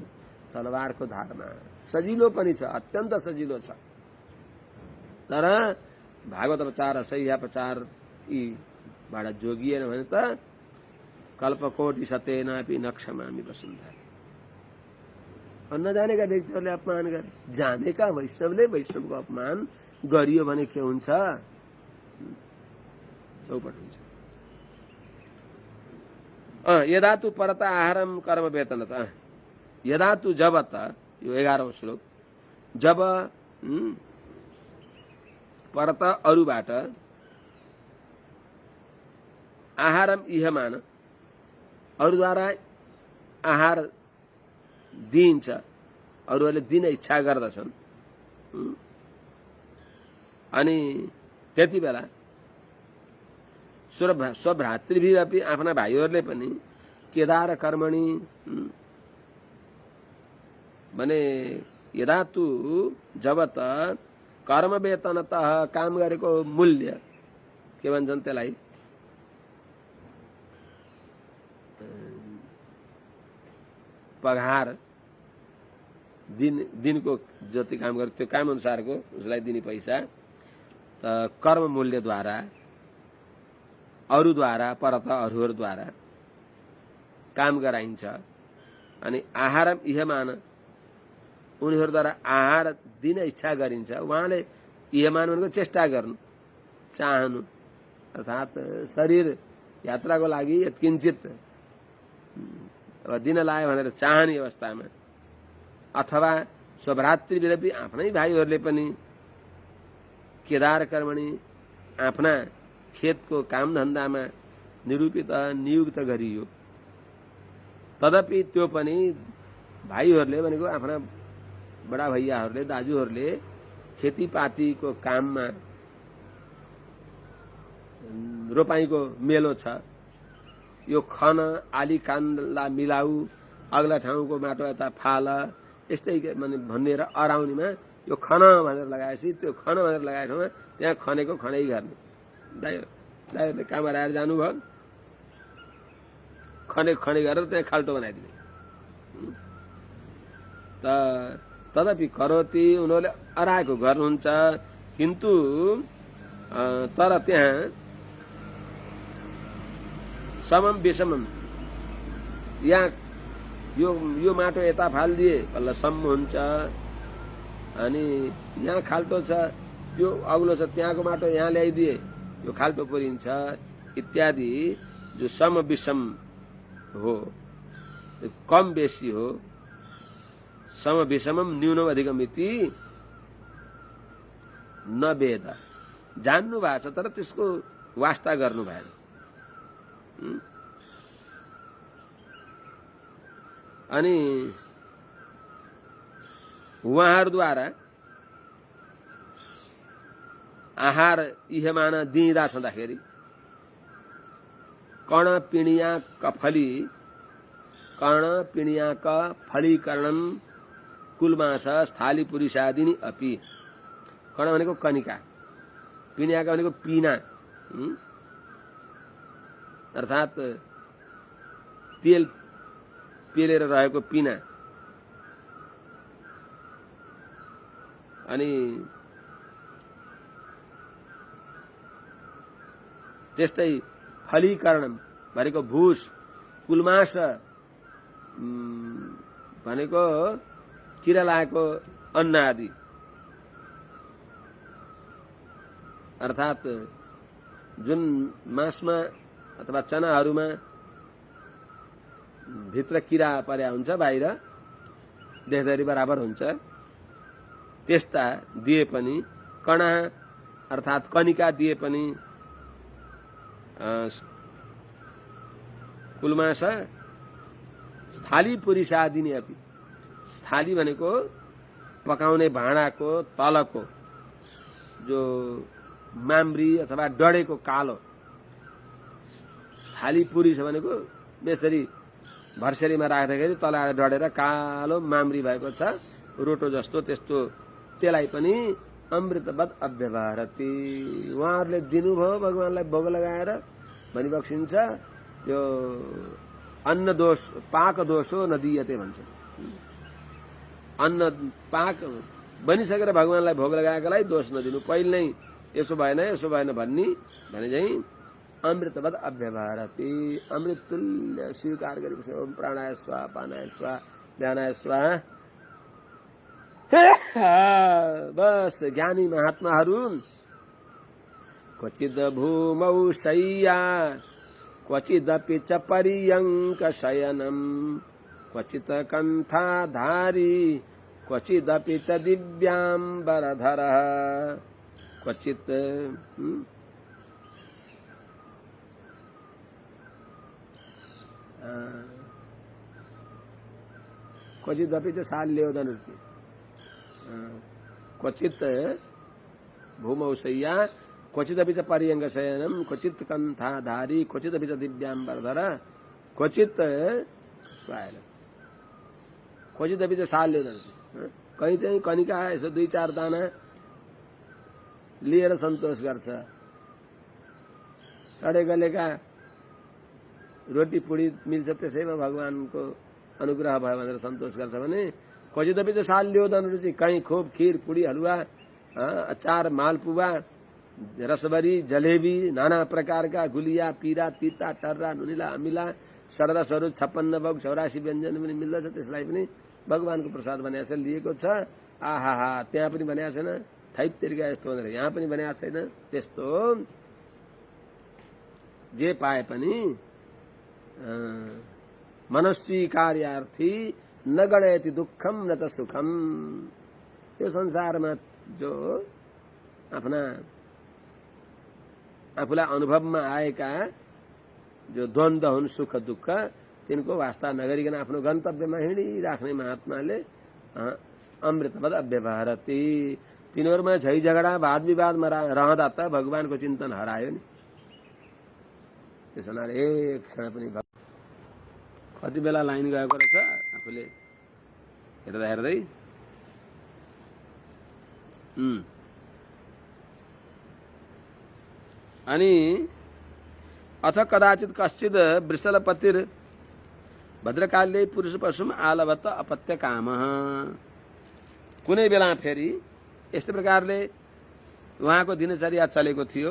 तलवारको धारमा सजिलो पनि छ, अत्यन्त सजिलो छ। तर भागवतपचार असह्यापचार यीबाट जोगिएन भने त कल्पकोटि सतेनापि न क्षमामि वसुन्धरा। नजानेका व्यक्तिहरूले अपमान गरे, जानेका वैष्णवले वैष्णवको अपमान गरियो भने के हुन्छ? चौपट हुन्छ। यदा तु परत आहारम कर्म वेतनत, यदा तु जब त, यो 11औं श्लोक, जब परत अरूबाट, आहारम इहमान, अरूद्वारा आहार दिइन्छ, अरूहरूले दिन इच्छा गर्दछन्, अनि त्यति बेला स्वभ्रातृभिरपि, आफ्ना भाइहरूले पनि केदार कर्मणि भने यदा तु जब त कर्म वेतनत, काम गरेको मूल्य के भन्छन् त्यसलाई, पगार, दिनको जति काम गर्यो त्यो काम अनुसारको उसलाई दिने पैसा त कर्म मूल्यद्वारा, अरूद्वारा, परत अरूहरूद्वारा काम गराइन्छ। अनि आहारम इहमान, उनीहरूद्वारा आहार दिन इच्छा गरिन्छ। उहाँले इहमान भनेको चेष्टा गर्नु, चाहनु, अर्थात् शरीर यात्राको लागि यत्किञ्चित अब दिन लायो भनेर चाहने अवस्थामा, अथवा स्वभ्रातृभिरपि, आफ्नै भाइहरूले पनि केदार कर्मणि, आफ्ना खेतको काम धन्दामा नियुक्त गरियो। तदपि त्यो पनि भाइहरूले भनेको आफ्ना बडा भैयाहरूले, दाजुहरूले खेतीपातीको काममा, रोपाईको मेलो छ, यो खन, आली कान्ला मिलाऊ, अग्ला ठाउँको माटो यता फाल, यस्तै भनेर अराउनीमा यो खन भनेर लगाएपछि त्यो खन भनेर लगाएको ठाउँमा त्यहाँ खनेको खनै गर्ने। दाइहरूले काम हराएर जानुभयो, खने गरेर त्यहाँ खाल्टो बनाइदिने। तदपि करोति, उनीहरूले अराएको गर्नुहुन्छ, किन्तु तर त्यहाँ समम विषमम, यहाँ यो माटो यता फालिदिए बल्ल सम हुन्छ, अनि यहाँ खाल्टो छ, त्यो अग्लो छ, त्यहाँको माटो यहाँ ल्याइदिए यो खाल्टो पुरिन्छ इत्यादि। जो सम विषम हो, कम बेसी हो, सम विषमम न्यूनम अधिकम इति न वेद, जान्नु भएको छ तर त्यसको वास्ता गर्नु भएन। अनि उहाँहरूद्वारा आहार इहमान दिइँदा छँदाखेरि कर्ण पिणिया फलीकरणम कुलमास स्थाली पुरुषादिनी अपि। कर्ण भनेको कनिका, पिणियाका भनेको पिना, अर्थात तेल पेलेर रहेको पिना। अनि त्यस्तै फलीकरणम भनेको भूस, कुलमास भनेको किरा लागेको अन्न आदि, अर्थात जुन मासमा अथवा चनाहरूमा भित्र किरा पर्या हुन्छ, बाहिर देख्दाखेरि बराबर हुन्छ, त्यस्ता दिए पनि, कणा अर्थात कनिका दिए पनि, कुलमास स्थाली पुरुषादिनी अपि। स्थाली भनेको पकाउने भाँडाको तलको जो माम्री अथवा डढेको कालो, थाली पुरुष भनेको बेसरी भर्सेरीमा राख्दाखेरि तल डढेर कालो माम्री भएको छ, रोटो जस्तो, त्यस्तो त्यसलाई पनि अमृतवत अव्यवहारति, उहाँहरूले दिनुभयो भगवानलाई भोग लगाएर भनी बक्सिन्छ। त्यो अन्न दोष पाक दोषो नदियते भन्छ। अन्न पाक बनिसकेर भगवानलाई भोग लगाएकालाई दोष नदिनु, पहिले नै यसो भएन भन्ने भने चाहिँ अमृतवत अव्यवहारति, अमृत तुल्य स्वीकार गरेपछि ओम प्राणाय स्वाहा पानाय स्वाहा ध्यानाय स्वाहा। बस ज्ञानी महात्माहरू क्वचिद भूमौ शय्या क्वचिदपि च पर्यङ्क शयनम क्वचित कण्ठाधारी क्वचिदपि च दिव्याम्बरधरः क्वचित क्वचिदपि च शाल्योदनुर्चि क्वचित भूमौ शय्या क्वचिदपि च पर्यङ्क शयनम क्वचित कण्ठाधारी क्वचिदपि च दिव्याम्बरधर क्वचित क्वचिदपि च शाल्योदनुर्चि। कहीँ चाहिँ कनिका यसो 2-4 दाना लिएर सन्तोष गर्छ, सडे गलेका रोटी पुडी मिल्छ त्यसैमा भगवानको अनुग्रह भयो भनेर सन्तोष गर्छ भने क्वचिदपि चाहिँ शाल्योदनुरुचि, कहीँ खोप खीर पुडी हलुवा अचार मालपुवा रसभरी जलेबी नाना प्रकारका गुलिया पीरा तीता टर्रा नुनिला अमिला सररसहरू 56 भोग 84 व्यञ्जन पनि मिल्दछ, त्यसलाई पनि भगवानको प्रसाद भनेको छ, लिएको छ। आहाहा, त्यहाँ पनि भनेको छैन थैत तरिका यस्तो भनेर, यहाँ पनि भनेको छैन त्यस्तो। जे पाए पनि मनस्वी कार्यार्थी न गणयति दुःखम न त सुखम। यो संसारमा जो आफ्ना आफूलाई अनुभवमा आएका जो द्वन्द हुन् सुख दुःख, तिनको वास्ता नगरिकन आफ्नो गन्तव्यमा हिँडिराख्ने महात्माले अमृतवत अव्यवहारति। तिनीहरूमा झै झगडा वाद विवादमा रहँदा त भगवानको चिन्तन हरायो नि। त्यसो हुनाले एक क्षण पनि कति बेला लाइन गएको रहेछ आफूले हेर्दा हेर्दै। अनि अथ कदाचित कश्चित वृषलपतिर भद्रकाल्यै पुरुष पशुम आलभत अपत्य काम। कुनै बेला फेरि यस्तै प्रकारले उहाँको दिनचर्या चलेको थियो।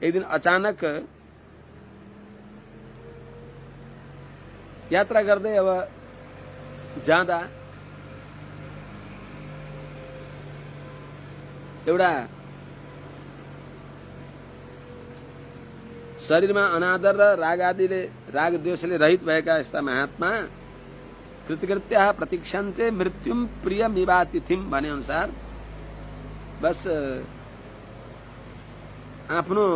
एक दिन अचानक यात्रा गर्दै अब जाँदा एउटा शरीरमा अनादर र राग आदिले राग द्वेषले रहित भएका यस्ता महात्मा कृतकृत्या प्रतीक्षन्ते मृत्युम प्रियमिवातिथिम भने अनुसार बस आफ्नो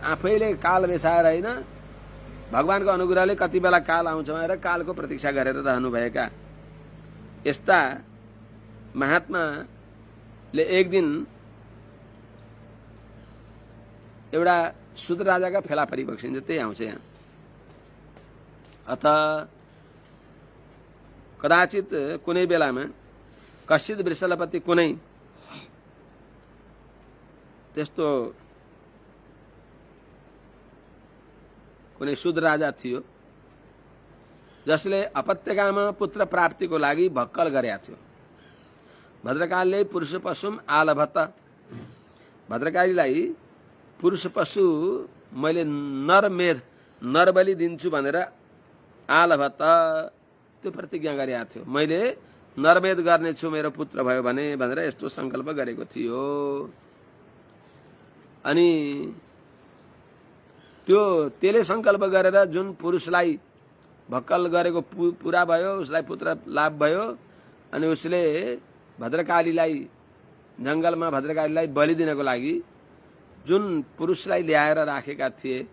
आफैले काल बेसाएर होइन, भगवानको अनुग्रहले कति बेला काल आउँछ भनेर कालको प्रतीक्षा गरेर रहनुभएका यस्ता महात्माले एक दिन एउटा शूद्र राजाका फेला परी बक्सिन्छ, त्यही आउँछ यहाँ। अतः कदाचित कुनै बेलामा कश्चित वृषलपति कुनै त्यस्तो कुनै शूद्र राजा थियो जसले अपत्यकामा पुत्र प्राप्तिको लागि भक्कल गरेका थियो। भद्रकालीले पुरुष पशुम आलभत, भद्रकालीलाई पुरुष पशु मैले नर बलि दिन्छु भनेर आलभत त्यो प्रतिज्ञा गरेका थियो। मैले नरमेध गर्नेछु मेरो पुत्र भयो भने भनेर यस्तो संकल्प गरेको थियो। अनि त्यसले संकल्प गरेर जुन पुरुषलाई भक्कल गरेको पूरा भयो, उसलाई पुत्र लाभ भयो। अनि उसले भद्रकालीलाई जंगलमा भद्रकालीलाई बलि दिनको लागि जुन पुरुषलाई ल्याएर राखेका थिए,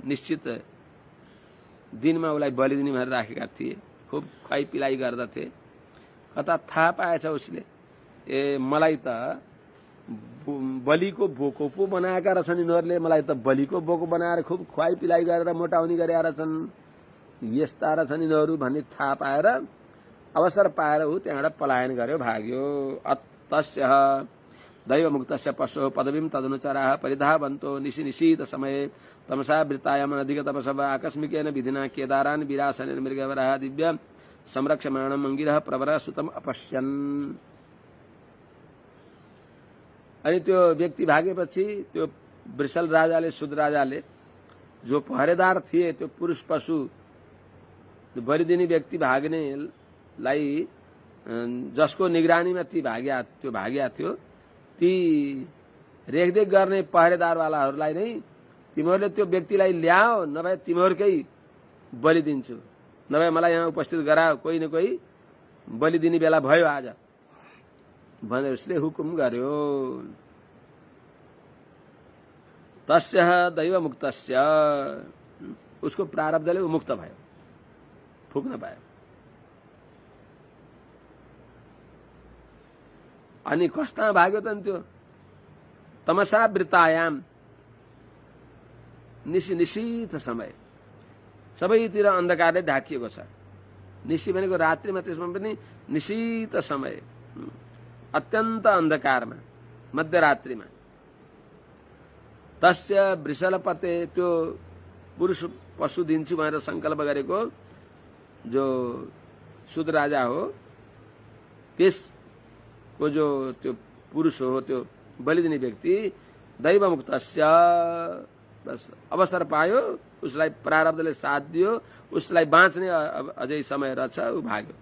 निश्चित दिनमा उसलाई बलि दिने भनेर राखेका थिए, खुब खुवाई पिलाई गर्दथे। कता थाहा पाएछ उसले, ए मलाई त बलिको बोको पो बनाएका रहेछन् यिनीहरूले, मलाई त बलिको बोको बनाएर खुब खुवाई पिलाई गरेर मोटाउने गरेका रहेछन्, यस्ता रहेछन् यिनीहरू भन्ने थाहा पाएर अवसर पाएर ऊ त्यहाँबाट पलायन गर्यो, भाग्यो। तस्य दैवमुक्तस्य पशो पदवीं तदनुचराः परिधावन्तो निशीत समये तमसा वृत्तायाम अधिगतपशव आकस्मिकेन विधिना केदारान् विरासनेन मृगवरः दिव्य संरक्षमाणम् अंगिरः प्रवरः सुतम् अपश्यन्। अनि त्यो व्यक्ति भागेपछि त्यो वृषल राजाले, शूद्र राजाले जो पहरेदार थिए त्यो पुरुष पशु बलिदिने व्यक्ति भाग्नेलाई जसको निगरानीमा त्यो भाग्या थियो, ती रेखदेख गर्ने पहरेदारवालाहरूलाई नै तिमीहरूले त्यो व्यक्तिलाई ल्याओ, नभए तिमीहरूकै बलि दिन्छु, नभए मलाई यहाँ उपस्थित गराओ, कोही न कोही बलि दिने बेला भयो आज भनेर उसले हुकुम गर्यो। तस्य दैवमुक्तस्य, उसको प्रारब्धले मुक्त भयो, फुक्न पायो। अनि कस्ता भाग्यो त त्यो तमसा वृत्तायाम, निशीत समय, सबैतिर अन्धकारले ढाकिएको छ। निशी भनेको रात्रिमा, त्यसमा पनि निशीत समय, अत्यन्त अन्धकारमा, मध्यरात्रिमा। तस्य वृषलपते, त्यो पुरुष पशु दिन्छु भनेर संकल्प गरेको जो शूद्र राजा हो, त्यसको जो त्यो पुरुष हो, त्यो बलिदिने व्यक्ति दैवमुक्तस्य, बस अवसर पायो, उसलाई प्रारब्धले साथ दियो, उसलाई बाँच्ने अझै समय रहेछ, ऊ भाग्यो।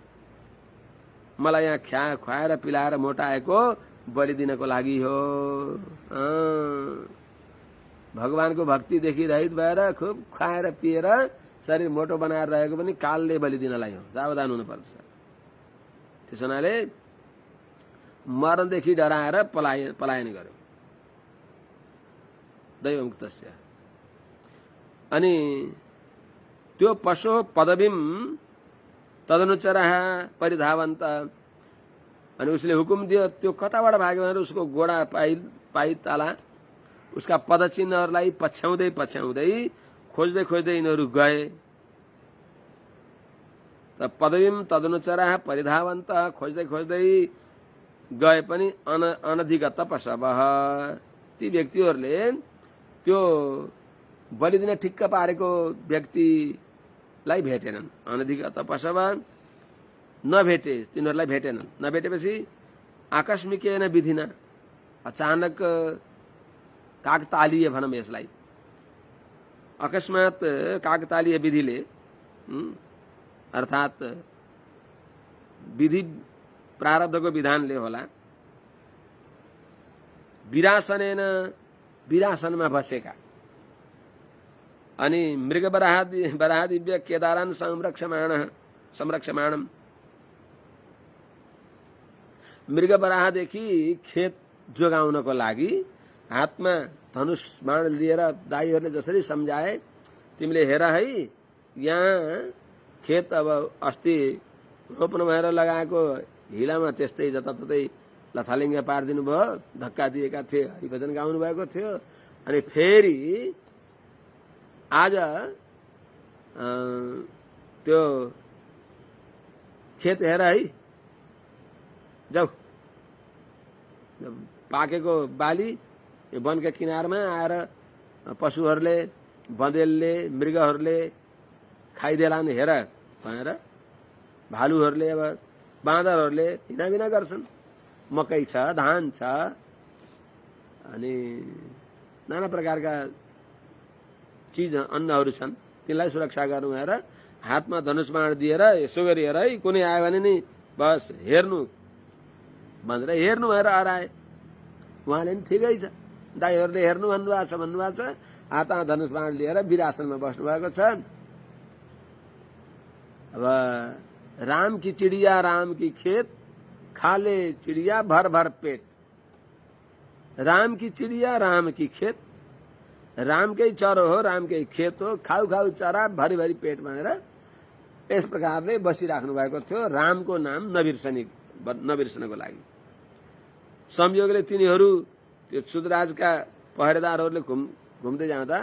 मलाई यहाँ खुवाएर पिलाएर मोटाएको बलि दिनको लागि हो। भगवानको भक्तिदेखि रहित भएर खुब खुवाएर पिएर शरीर मोटो बनाएर रहेको पनि कालले बलि दिनलाई हो, सावधान हुनुपर्छ। त्यसो हुनाले मरणदेखि डराएर पलायन गर्यो दैवमुक्तस्य। अनि त्यो पशु पदवीम तदनुचरः परिधावन्त, अनि उसले हुकुम दियो, त्यो कताबाट भाग्यो भनेर उसको गोडा पाइताला उसका पदचिन्हहरूलाई पछ्याउँदै खोज्दै यिनीहरू गए। त पदवीम तदनुचरः परिधावन्त, खोज्दै गए पनि अनधिगत पशवः, ती व्यक्तिहरूले त्यो बलिदिन ठिक्क पारेको व्यक्तिलाई भेटेनन्। अनधिगत पशव, नभेटे, तिनीहरूलाई भेटेनन्। नभेटेपछि आकस्मिकेन विधिना, अचानक काकतालीय भनौँ यसलाई, अकस्मात काकतालीय विधिले, अर्थात विधि प्रारब्धको विधानले होला, विरासनमा बसेका अनि मृग बराहदिव्य केदारान् संरक्षमाणम्, मृग बराहदेखि खेत जोगाउनको लागि हातमा धनुष बाण लिएर दाईहरूले जसरी सम्झाए, तिमीले हेर है, यहाँ खेत अब अस्ति रोप्नु भएर लगाएको हिलामा त्यस्तै जताततै लथालिङ्ग पारिदिनु भयो, धक्का दिएका थिए, हरिभजन गाउनु भएको थियो। अनि फेरि आज त्यो खेत हेर है, जाऊ पाकेको बाली वनका किनारमा आएर पशुहरूले, बँदेलले, मृगहरूले खाइदेलान् हेर भनेर भालुहरूले, अब बाँदरहरूले हिँडाबिना गर्छन्। मकै छ, धान छ, अनि नाना प्रकारका चिज अन्नहरू छन्, तिनलाई सुरक्षा गर्नु भएर हातमा धनुष बाण दिएर यसो गरी हेर है, कुनै आयो भने नि बस हेर्नु भनेर हेर्नु भएर हराए। उहाँले नि ठिकै छ, दाईहरूले हेर्नु भन्नुभएको छ। हातमा धनुष बाण लिएर वीरासनमा बस्नु भएको छ। अब राम की चिड़िया राम की खेत, खाले चिड़िया भर भर पेट। राम की चिड़िया राम की खेत, रामकै चरो हो, रामकै खेत हो, खाउ खाउ चरा भरि भरि पेट भनेर यस प्रकारले बसिराख्नु भएको थियो। रामको नाम नबिर्सनको लागि। संयोगले तिनीहरू त्यो सुदराजका पहरेदारहरूले घुम्दै जाँदा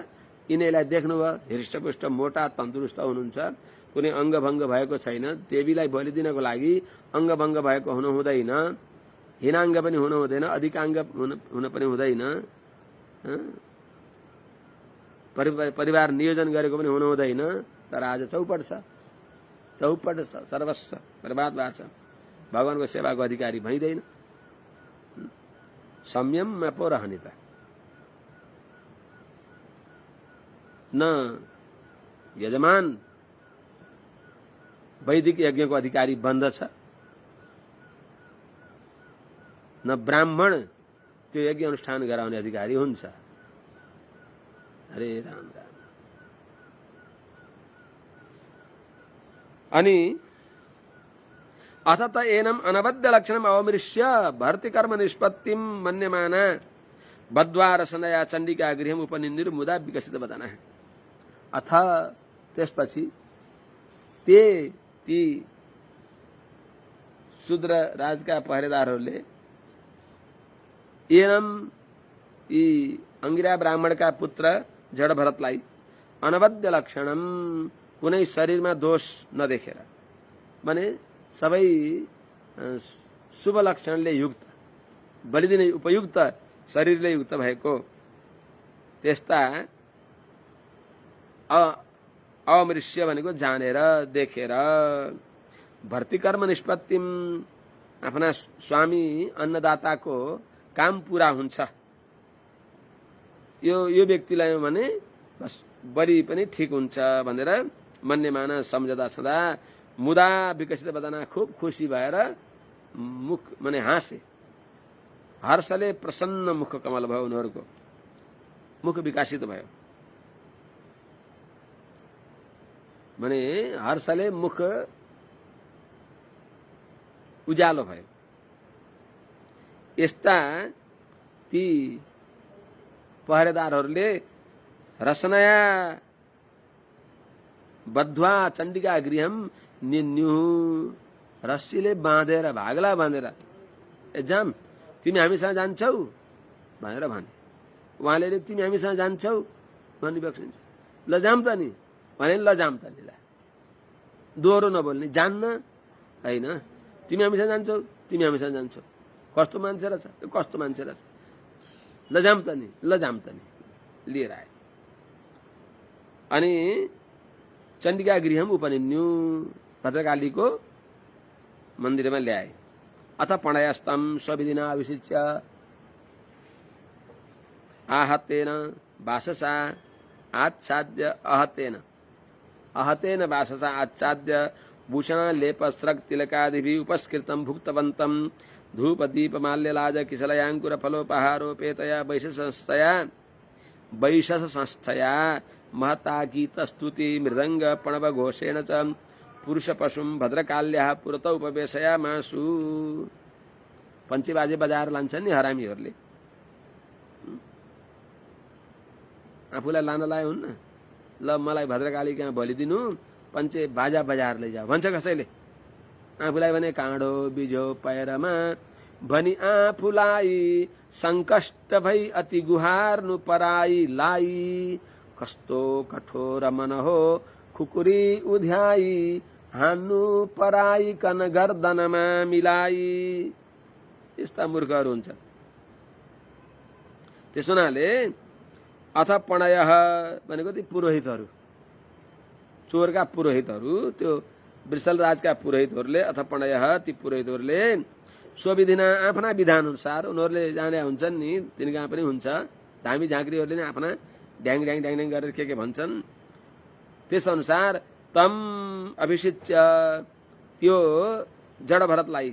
यिनीलाई देख्नुभयो, हृष्टपुष्ट मोटा तन्दुरुस्त हुनुहुन्छ, कुनै अङ्गभङ्ग भएको छैन। देवीलाई बलि दिनको लागि अङ्गभङ्ग भएको हुनु हुँदैन, हिनाङ्ग पनि हुनु हुँदैन, अधिकाङ्ग हुन पनि हुँदैन, परिवार नियोजन गरेको पनि हुनु हुँदैन। तर आज चौपट छ, सर्वस्व बर्बाद भएको छ। भगवानको सेवाको अधिकारी भइँदैन। संयममा पो रहने त न यजमान वैदिक यज्ञको अधिकारी बन्दछ, न ब्राह्मण त्यो यज्ञ अनुष्ठान गराउने अधिकारी हुन्छ। हरे राम राम। अनि अथ त एनम अनबद्ध लक्षणम अवमृश्य भर्ति कर्म निष्पत्तिम मन्यमाना बद्वारसनया चण्डिका गृहम उपनिन्दिर मुदा विकसित बदना। अथ त्यसपछि ती शूद्र राजका पहरेदारहरूले एनम यी अंगिरा ब्राह्मणका पुत्र जड भरतलाई अनबद्ध लक्षणम कुनै शरीरमा दोष नदेखेर, भने सबै शुभ लक्षणले युक्त, बलिदिने उपयुक्त शरीरले युक्त भएको त्यस्ता अमृष्य भनेको जानेर देखेर भर्ती कर्म निष्पत्तिम आफ्ना स्वामी अन्नदाताको काम पूरा हुन्छ यो व्यक्तिलाई भने बस बलि पनि ठिक हुन्छ भनेर मन्यमान सम्झदा छँदा मुदा विकसित बदना खूब खुसी भएर मुख माने हाँसे, हर्षले प्रसन्न मुख कमल भयो, उनीहरूको मुख विकसित भयो। माने हर्षले मुख उज्यालो भयो। यस्ता ती पहरेदारहरूले रसनया बद्ध्वा चण्डिका गृहम निन्यु, रस्सीले बाँधेर भागला बाँधेर ए जाम तिमी हामीसँग जान्छौ भनेर भने। उहाँले तिमी हामीसँग जान्छौ भन्ने बक्सिन्छ, ल जाम त नि भने, ल जाम त नि, दोहोरो नबोल्ने, जान्न होइन, तिमी हामीसँग जान्छौ, तिमी हामीसँग जान्छौ, कस्तो मान्छे रहेछ, कस्तो मान्छे रहेछ, ल जाम त नि, ल जाम त नि लिएर आए। अनि चण्डिका गृहम उपनिन्यु, भद्रकालीको मन्दिरमा ल्याए। अथ प्रणयस्तम स्वविधिना अभिषिच्य आहतेन वाससा आच्छाद्य आहतेन वाससा आच्छाद्य भूषण लेप स्रग तिलकादिभिः उपस्कृतं भुक्तवन्तं धूप दीप माल्यलाज किशलयांकुर फलोपहारोपेतया वैशस संस्थया महता गीत स्तुति मृदंग प्रणव घोषेण च पुरुष पशुम भद्रकाल्या पुरत उपवेशया मासु। पञ्चे बाजे बजाएर लान्छन् नि हरामीहरूले, आफूलाई लानलाई हुन्न, ल मलाई भद्रकाली कहाँ बलिदिनु, पञ्चे बाजा बजाएर लैजाऊ भन्छ कसैले, आफूलाई भने काँडो बिजो पैरमा भनी आफूलाई संकष्ट भई अति गुहार्नु पराई लाई कस्तो कठोर मन हो खुकुरी उध्याई हान्नु पराई कन गर्दनमा मिलाई। यस्ता मूर्खहरू हुन्छ। त्यसो हुनाले अथ पणयः भनेको ती पुरोहितहरू, चोरका पुरोहितहरू, त्यो वृषलराजका पुरोहितहरूले, अथ पणयः ती पुरोहितहरूले स्वविधिना आफ्ना विधान अनुसार उनीहरूले जाने हुन्छन् नि, तिनका पनि हुन्छ, धामी झाँक्रीहरूले नै आफ्ना ड्याङ ड्याङ ड्याङ ड्याङ गरेर के भन्छन्, त्यस अनुसार तम अभिषिच्य त्यो जडभरतलाई,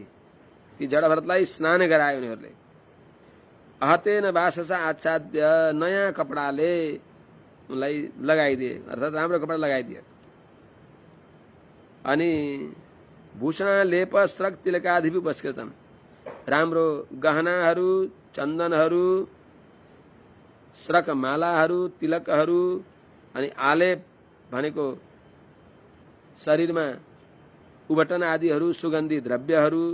ती जडभरतलाई स्नान गरायो उनीहरूले। अहतेन वाससा आच्छाद्य नयाँ कपडाले उनलाई लगाइदिए, अर्थात् राम्रो कपडा लगाइदिए। अनि भूषण लेप स्रक तिलकादि उपस्कृतम, राम्रो गहनाहरू, चन्दनहरू, स्रक मालाहरू, तिलकहरू अनि आलेप भनेको शरीरमा उबटन आदिहरू, सुगन्धी द्रव्यहरू,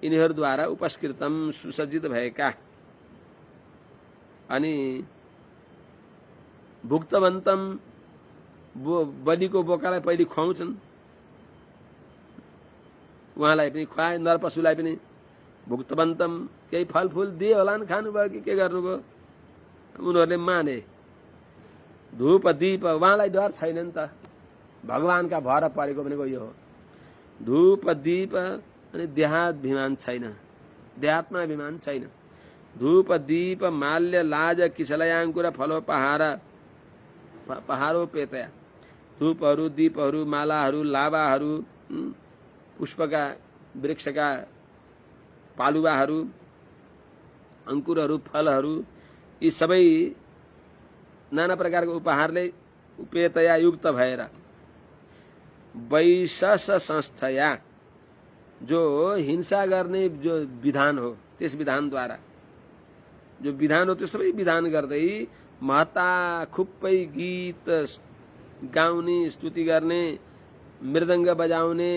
यिनीहरूद्वारा उपस्कृतम सुसज्जित भएका। अनि भुक्तवन्तम बलिको बोकालाई पहिले खुवाउँछन्, उहाँलाई पनि खुवाए, नरपशुलाई पनि भुक्तवन्तम, केही फलफुल दिए होला नि, खानुभयो कि के गर्नुभयो, उनीहरूले माने। धूप दीप, उहाँलाई डर छैन नि त, भगवानका भर परेको भनेको यो हो। धूप दीप अनि देहाभिमान छैन, देहात्मा अभिमान छैन। धूप दीप माल्य लाज किसलयाङ्कुर फलो पहारोपेतया, धूपहरू, दीपहरू, मालाहरू, लाभाहरू, पुष्पका वृक्षका पालुवाहरू, अंकुरहरू, फलहरू, यी सबै नाना प्रकारको उपहारले उपेतया युक्त भएर वैशस संस्थया, जो हिंसा गर्ने जो विधान हो त्यस विधानद्वारा, जो विधान हो त्यो सबै विधान गर्दै महता खुप्पै गीत गाउने, स्तुति गर्ने, मृदङ्ग बजाउने,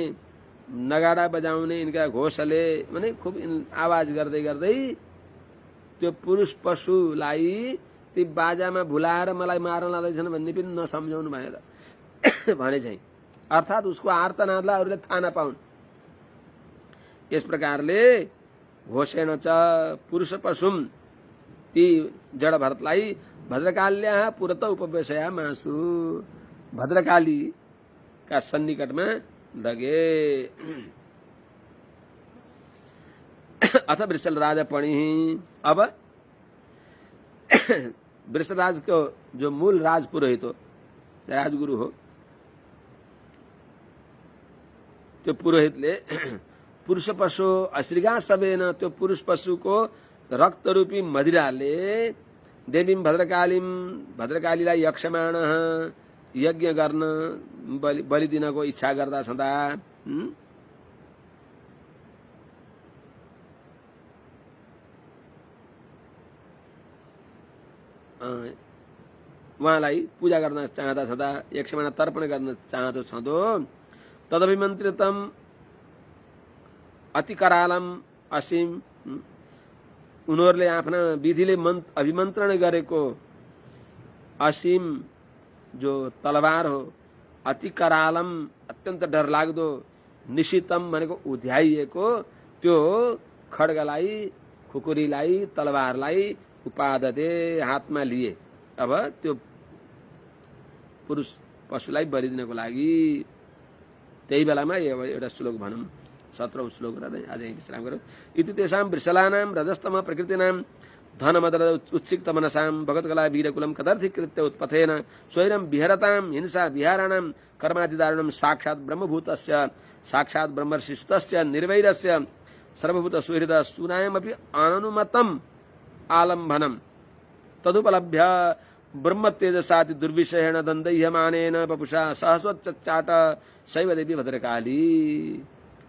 नगाडा बजाउने, यिनका घोषले माने खुब आवाज गर्दै गर्दै त्यो पुरुष पशुलाई ती बाजामा भुलाएर मलाई मार्न लाँदैछन् भन्ने पनि नसम्झाउनु भएर भने चाहिँ, अर्थात् उसको आर्तनादलाई अरूले थाहा नपाउन्। यस प्रकारले घोषेण च पुरुष पशुम, ती जड भरतलाई भद्रकाल्या पुरत उपवेशया मासु, भद्रकाली का सन्निकटमा लगे। अथ वृषलराज पणि, अब वृषलराज को जो मूल राज पुरोहित हो, राजगुरु हो, त्यो पुरोहितले पुरुष पशु अश्रिगा सबेन, त्यो पुरुष पशु को रक्त रूपी मदिराले देवी भद्रकालीम, भद्रकालीलाई यक्षमाण यज्ञ गर्न बलि दिनको इच्छा गर्दा छँदा उहाँलाई पूजा गर्न चाहँदा छँदा, यक्षमाण तर्पण गर्न चाहँदो छँदो, तदभिमन्त्रितम अति करालम असीम, उनीहरूले आफ्ना विधिले अभिमन्त्रण गरेको असीम जो तलवार हो, अति करालम अत्यन्त डरलाग्दो, निशितम भनेको उध्याइएको त्यो खड्गलाई, खुकुरीलाई, तलवारलाई उपादते हातमा लिए। अब त्यो पुरुष पशुलाई बलि दिनको लागि त्यही बेलामा एउटा श्लोक भनौँ, 17औं श्लोक र आज यही विश्राम गरौँ। इति तेषां वृषलानां रजस्तम प्रकृतिनां धनमदर उत्सिक्त मनसां भगवत्कला वीरकुलं कदर्थीकृत्य उत्पथेन स्वैरं विहरतां हिंसा विहाराणां कर्मादिदारुणं साक्षात् ब्रह्मभूतस्य साक्षात् ब्रह्मर्षि सुतस्य निर्वैरस्य सर्वभूत सुहृद सुनायमपि अनुमतम् आलम्भनम् तदुपलभ्य ब्रह्म तेजसाति दुर्विषयेण दण्डयमानेन वपुषा सहस्वच्चाट शैव देवी भद्रकाली।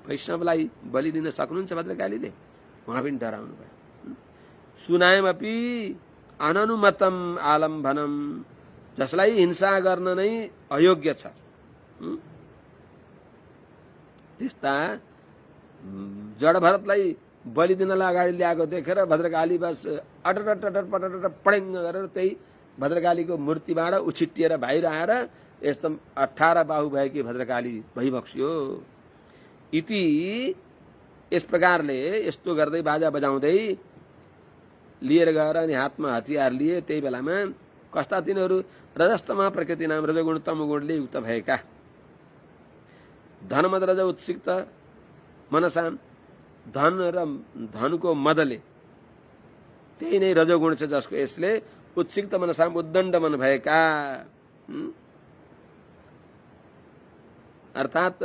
वैष्णवलाई बलि दिन सक्नुहुन्छ भद्रकालीले, उहाँ पनि डराउनु भयो। सुनायमपि अनुमतम आलम्भनम, जसलाई हिंसा गर्न नै अयोग्य छ त्यस्ता जड भरतलाई बलि दिनलाई अगाडि ल्याएको देखेर भद्रकाली बस अटट पटट पडेङ्ग गरेर त्यही भद्रकालीको मूर्तिबाट उछिटिएर बाहिर आएर यस्तो 18 बाहु भएकी भद्रकाली भइबक्स्यो। इति यस प्रकारले यस्तो गर्दै बाजा बजाउँदै लिएर गएर अनि हातमा हतियार लिए। त्यही बेलामा कस्ता तिनीहरू रजस्तमा प्रकृति नाम रजगुण तमगुणले युक्त भएका, धनमद रज उत्सिक्त मनसाम, धन र धनको मदले त्यही नै रजोगुण छ जसको यसले उत्सिक्त मनसाम उद्दण्ड मन भएका, अर्थात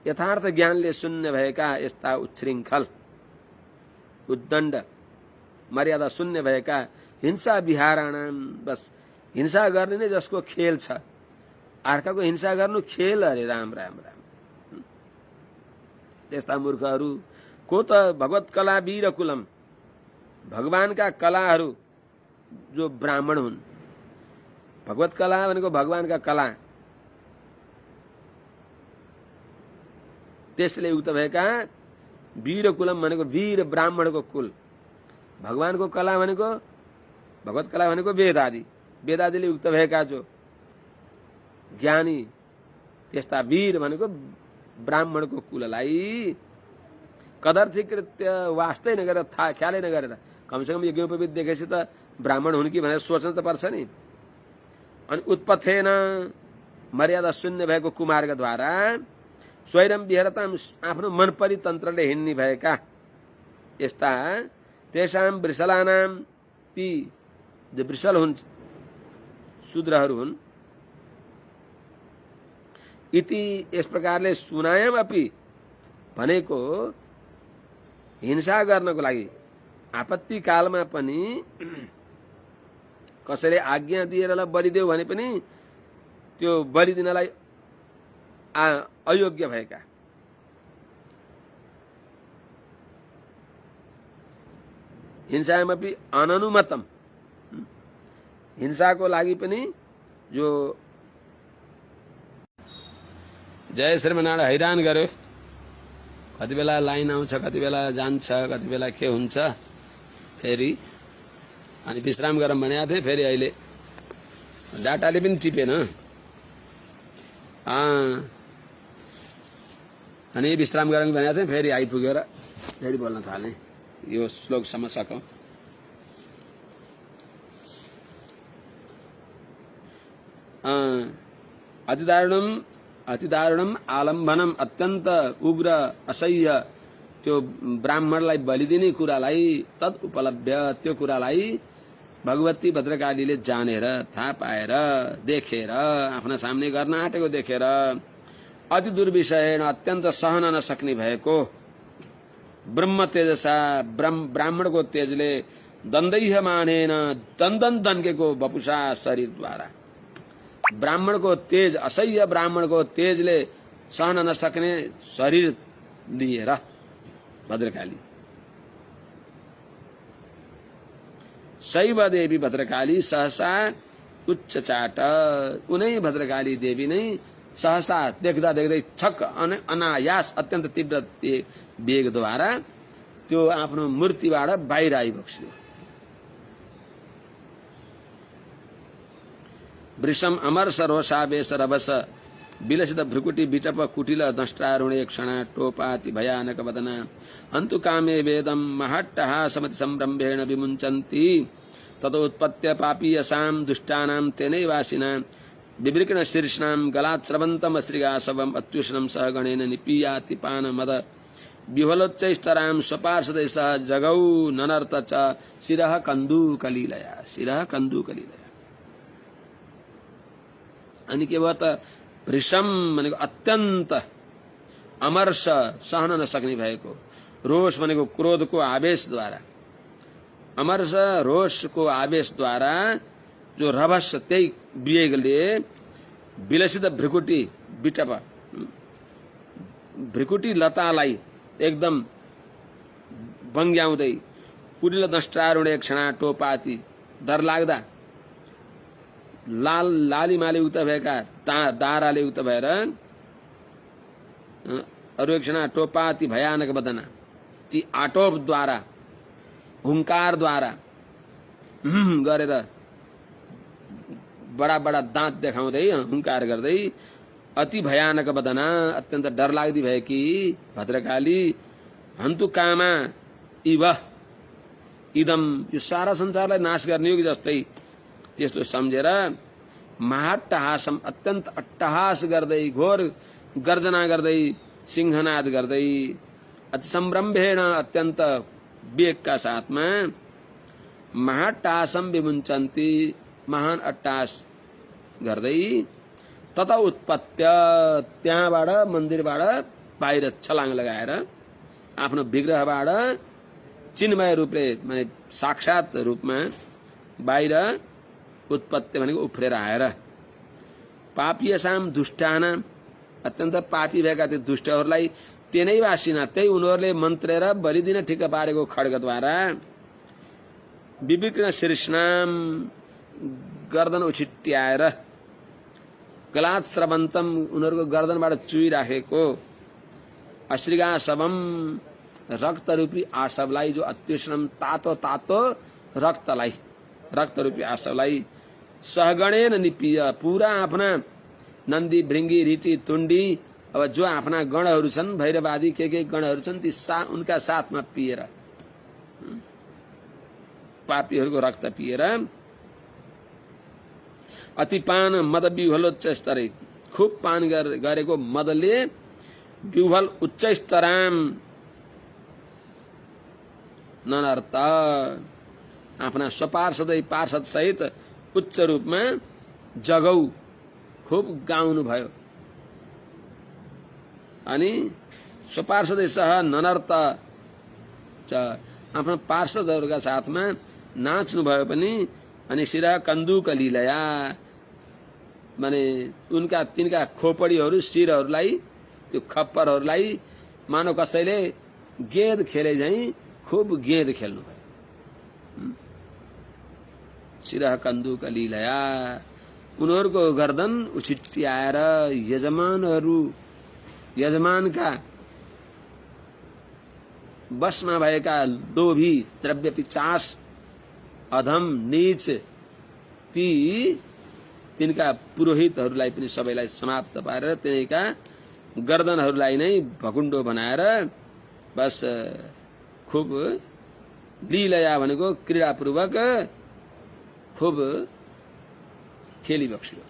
यथार्थ ज्ञानले शून्य भएका यस्ता उच्छृङ्खल उद्दण्ड मर्यादा शून्य भएका हिंसा विहाराणाम, बस हिंसा गर्ने नै जसको खेल छ, अर्काको हिंसा गर्नु खेल अरे राम राम राम। त्यस्ता मूर्खहरू को त भगवत कला वीर कुलम, भगवानका कलाहरू जो ब्राह्मण हुन्, भगवत कला भनेको भगवानका कला, त्यसले युक्त भएका, वीर कुलम भनेको वीर ब्राह्मणको कुल, भगवानको कला भनेको भगवत कला भनेको वेद आदि, वेद आदिले युक्त भएका जो ज्ञानी, त्यस्ता वीर भनेको ब्राह्मणको कुललाई कदर्थीकृत्य वास्तै नगरेर ख्यालै नगरेर, कमसेकम यज्ञोपवीत देखेपछि त ब्राह्मण हुन् कि भनेर सोच्न त पर्छ नि। अनि उत्पथेन मर्यादा शून्य भएको कुमार्गद्वारा स्वैरम विहरताम, आफ्नो मन परितन्त्रले हिँड्ने भएका यस्ता तेषाम वृषलानाम, ती जो वृषल हुन् शूद्रहरू हुन्, इति यस प्रकारले सुनायम अपि भनेको हिंसा गर्नको लागि आपत्ति कालमा पनि कसैले आज्ञा दिएर बलिदेऊ भने पनि त्यो बलि दिनलाई अयोग्य भएका, हिंसामपि अननुमतम, हिंसाको लागि पनि जो जय श्रीमनारायण हैरान गर्यो। कति बेला लाइन आउँछ, कति बेला जान्छ, कति बेला के हुन्छ, फेरि अनि विश्राम गरौँ भनेको थिएँ, फेरि अहिले डाटाले पनि टिपेन, अनि विश्राम गरौँ भनेको थिएँ, फेरि आइपुगेर फेरि बोल्न थालेँ, यो श्लोकसम्म सकौँ। अतिदारुणम आलम्बनम, अत्यन्त उग्र असह्य त्यो ब्राह्मणलाई बलिदिने कुरालाई, तद उपलब्ध, त्यो कुरालाई भगवती भद्रकालीले जानेर, थाहा पाएर, देखेर, आफ्ना सामने गर्न आँटेको देखेर, अति दुर्विषय अत्यन्त सहन नसक्ने भएको ब्रह्म तेजसा, ब्राह्मणको तेजले, दन्दैह मानेन, दन्दन दन्केको बपुषा शरीरद्वारा, ब्राह्मणको तेज, असह्य ब्राह्मणको तेजले सहन नसक्ने शरीर लिएर भद्रकाली, शैव देवी भद्रकाली सहसा उच्चचाट, उनै भद्रकाली देवी नै सहसा देख्दा देख्दै छक अनायास अत्यन्त तीव्र वेगद्वारा त्यो आफ्नो मूर्तिबाट बाहिर आइबक्स्यो। वृषम अमर्ष रोषावेश रभस विलसित भ्रुकुटी विटप कुटिल दंष्ट्रारुणे क्षण टोपाति भयानक वदना, हन्तु कामे वेदम महट्टहासमति संरम्भेण विमुञ्चन्ति, ततोत्पत्य पापीयसां दुष्टानां तेनैवासिनां विवृकण शीर्षणां गलात् स्रवन्तम श्रीगासवम् अत्युष्णं सह गणेन निपीयाति पानमद विह्वलोच्चैस्तरां स्वपार्षदै सह जगौ ननर्त च शिरः कन्दुकलीलया, शिरः कन्दुकलीलया। अनि के भयो त, वृषम भनेको अत्यन्त, अमर्ष सहन नसक्ने भएको, रोष भनेको क्रोधको आवेशद्वारा, अमर्ष रोषको आवेशद्वारा जो रभस, त्यही वेगले विलसित भ्रुकुटी विटप, भ्रुकुटी लतालाई एकदम बङ्ग्याउँदै, कुटिल दंष्ट्रारुणे क्षणा टोपाती, डर लाग्दा लालिमाले युक्त भएका दाराले युक्त भएर अरू एकजना टोपा ती भयानक बदना, ती आटोपद्वारा हुङ्कारद्वारा गरेर बडा बडा दाँत देखाउँदै हुङ्कार गर्दै अति भयानक बदना, अत्यन्त डरलाग्दी भएकी भद्रकाली, हन्तु कामा इव इदम, यो सारा संसारलाई नाश गर्ने हो कि जस्तै त्यस्तो सम्झेर महाट्टहासम, अत्यन्त अट्टहास गर्दै घोर गर्जना गर्दै सिंहनाद गर्दै अति सम्भ्रम्भेण अत्यन्त वेगका साथमा महाट्टहासम विमुञ्चन्ति, महान अट्टहास गर्दै तथा उत्पत्त्य, त्यहाँबाट मन्दिरबाट बाहिर छलाङ लगाएर आफ्नो विग्रहबाट चिन्मय रूपले माने साक्षात रूपमा बाहिर उत्पत्ति भनेको उफ्रेर आएर पापीयसाम दुष्टाना, अत्यन्त पापी भएका ती दुष्टहरूलाई त्यनै वासिना, त्यही उनीहरूले मन्त्रेर बलिदिन ठिक्क पारेको खड्गद्वारा विविक्न शीर्षनाम, गर्दन उछिट्याएर गलात स्रवन्तम, उनीहरूको गर्दनबाट चुइराखेको अश्रिगाशवम, रक्तरूपी आशवलाई, जो अत्युष्णम तातो तातो रक्तलाई, रक्तरूपी आशवलाई सहगणेन निपीय, पूरा आफ्ना नन्दी भृङ्गी रीति तुण्डी, अब जो आफ्ना गणहरू छन् भैरवादी के गणहरू छन् ती उनका साथमा पिएर, पापीहरूको रक्त पिएर अतिपान मद विह्वलोच्च स्तरे, खुब पान गरेको मदले विह्वल उच्च स्तराम ननर्त, आफ्ना स्वपार्षदै पार्षद सहित उच्च रूपमा जगौ खुब गाउनु भयो, अनि स्वपार्षदै सह ननर्त, आफ्ना पार्षदहरूका साथमा नाच्नु भयो पनि, अनि शिरा कन्दुक लीलया, माने उनका तिनका खोपडीहरू शिरहरूलाई, त्यो खप्परहरूलाई मानव कसैले गेद खेले झैं खुब गेद खेल्नु भयो। शिरा कन्दुक लीलया, उनीहरूको गर्दन उछिट्याएर यजमानका बसमा भएका लोभी द्रव्य पिचास अधम नीच ती तिनका पुरोहितहरूलाई पनि सबैलाई समाप्त पारेर तिनका गर्दनहरूलाई नै भकुण्डो बनाएर बस खुब लीलया भनेको क्रीडापूर्वक खुब खेली बक्सियो।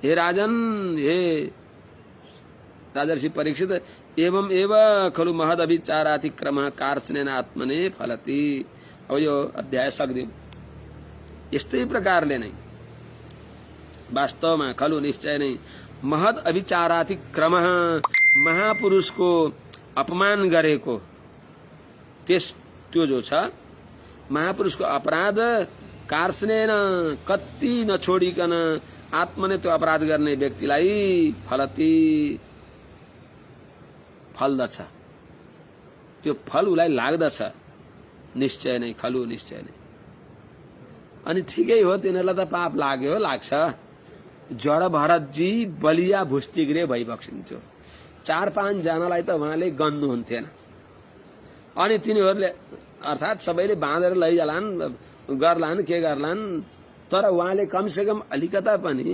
हे राजन, हे राजर्षि परीक्षित, एवं एव खलु महद अभिचारातिक्रम कार्चनेन आत्मने फलति। अब यो अध्याय सक्दियौं। यस्तै प्रकारले नै वास्तवमा खलु निश्चय नै महद अभिचारातिक्रम, महापुरुषको अपमान गरेको त्यो जो छ महापुरुषको अपराध कार्सनेन कति नछोडिकन आत्मले त्यो अपराध गर्ने व्यक्तिलाई फलति फल्दछ, त्यो फल उलाई लाग्दछ निश्चय नै, खलु निश्चय नै। अनि ठिकै हो, तिनीहरूलाई त पाप लाग्यो लाग्छ। जड भरतजी बलिया भुस्टिग्रे भइबक्सिन्थ्यो, 4-5 जनालाई त उहाँले गन्नुहुन्थेन। अनि तिनीहरूले अर्थात सबैले बाँधेर लैजालान्, गर्लान्, के गर्लान्, तर उहाँले कमसेकम अलिकता पनि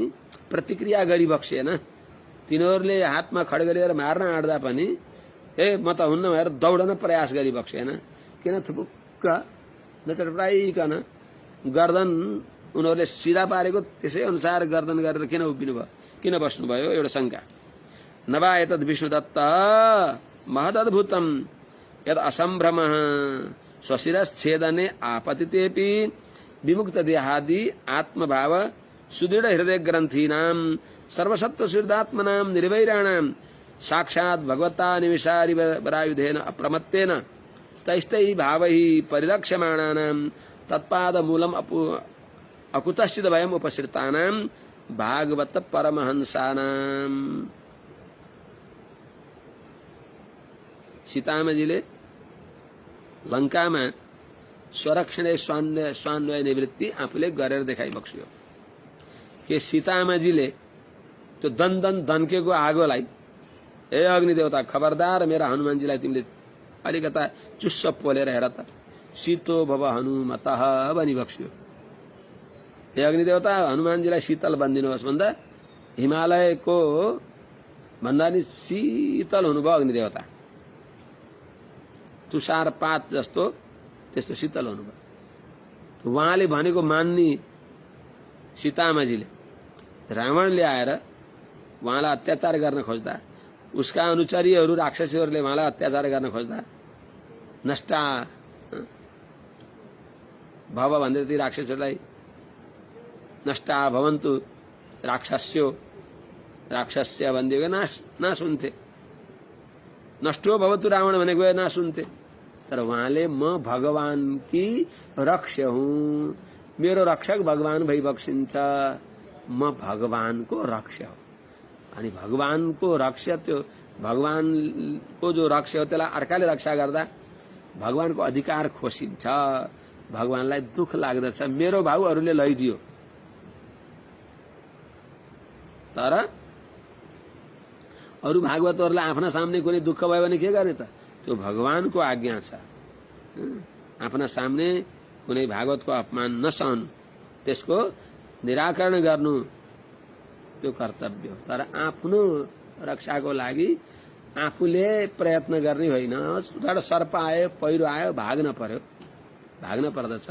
प्रतिक्रिया गरिबक्सेन। तिनीहरूले हातमा खड्ग लिएर मार्न आँट्दा पनि म त हुन्न भनेर दौडन प्रयास गरिबक्सेन। किन थुपुक्क नचटपटाइकन गर्दन उनीहरूले सिधा पारेको, त्यसै अनुसार गर्दन गरेर किन उभिनु भयो, किन बस्नुभयो? एउटा शंका। नवा एतद् विष्णुदत्त महदद्भुतम यद असंभ्रम स्वशिरच्छेदने आपतितेपि विमुक्त देहादि आत्मभाव सुदृढ़ हृदय ग्रंथीनां सर्वसत्व शुद्धात्मनां निर्वैराणां साक्षात् भगवता निमिषारि वरायुधेन अप्रमत्तेन तैस्तै भावैः परिरक्ष्यमाणानां तत्पाद मूलम अकुतश्चित् भयम् उपसृतानां भागवत परमहंसानां। सीतामाजीले लंकामा स्वरक्षण स्वान्वय निवृत्ति आफूले गरेर देखाइबक्स्यो कि सीतामाजीले त्यो दन दन दन्केको आगोलाई हे अग्नि देवता खबरदार मेरा हनुमानजीलाई तिमीले अलिकता चुस्स पोलेर हेर त, शीतो भव हनुमतः भनी बक्स्यो। हे अग्नि देवता हनुमानजीलाई शीतल बनिदिनुहोस् भन्दा हिमालयको भन्दा नि शीतल हुनुभयो अग्नि देवता, तुषारपात जस्तो त्यस्तो शीतल हुनुभयो। उहाँले भनेको मान्ने सीतामाजीले रावणले आएर उहाँलाई अत्याचार गर्न खोज्दा, उसका अनुचरीहरू राक्षसीहरूले उहाँलाई अत्याचार गर्न खोज्दा, नष्टा भव भन्दै ती राक्षसहरूलाई नष्टा भवन्तु राक्षस्यो राक्षस्य भनिदिएको नसुन्थे, नष्टो भवतु रावण भनेको नसुन्थे। तर उहाँले म भगवान की रक्ष हुँ, मेरो रक्षक भगवान भइबक्सिन्छ, म भगवानको रक्ष हो। अनि भगवानको रक्ष, त्यो भगवानको जो रक्ष हो त्यसलाई अर्काले रक्षा गर्दा भगवानको अधिकार खोसिन्छ, भगवानलाई दुख लाग्दछ मेरो भाउहरूले लैदियो। तर अरू भागवतहरूलाई आफ्ना सामने कुनै दुःख भयो भने के गर्ने त, त्यो भगवानको आज्ञा छ। आफ्ना सामने कुनै भागवतको अपमान नसहनु, त्यसको निराकरण गर्नु त्यो कर्तव्य हो। तर आफ्नो रक्षाको लागि आफूले प्रयत्न गर्ने होइन। सर्प आयो, पहिरो आयो, भाग्न पर्यो, भाग्न पर्दछ,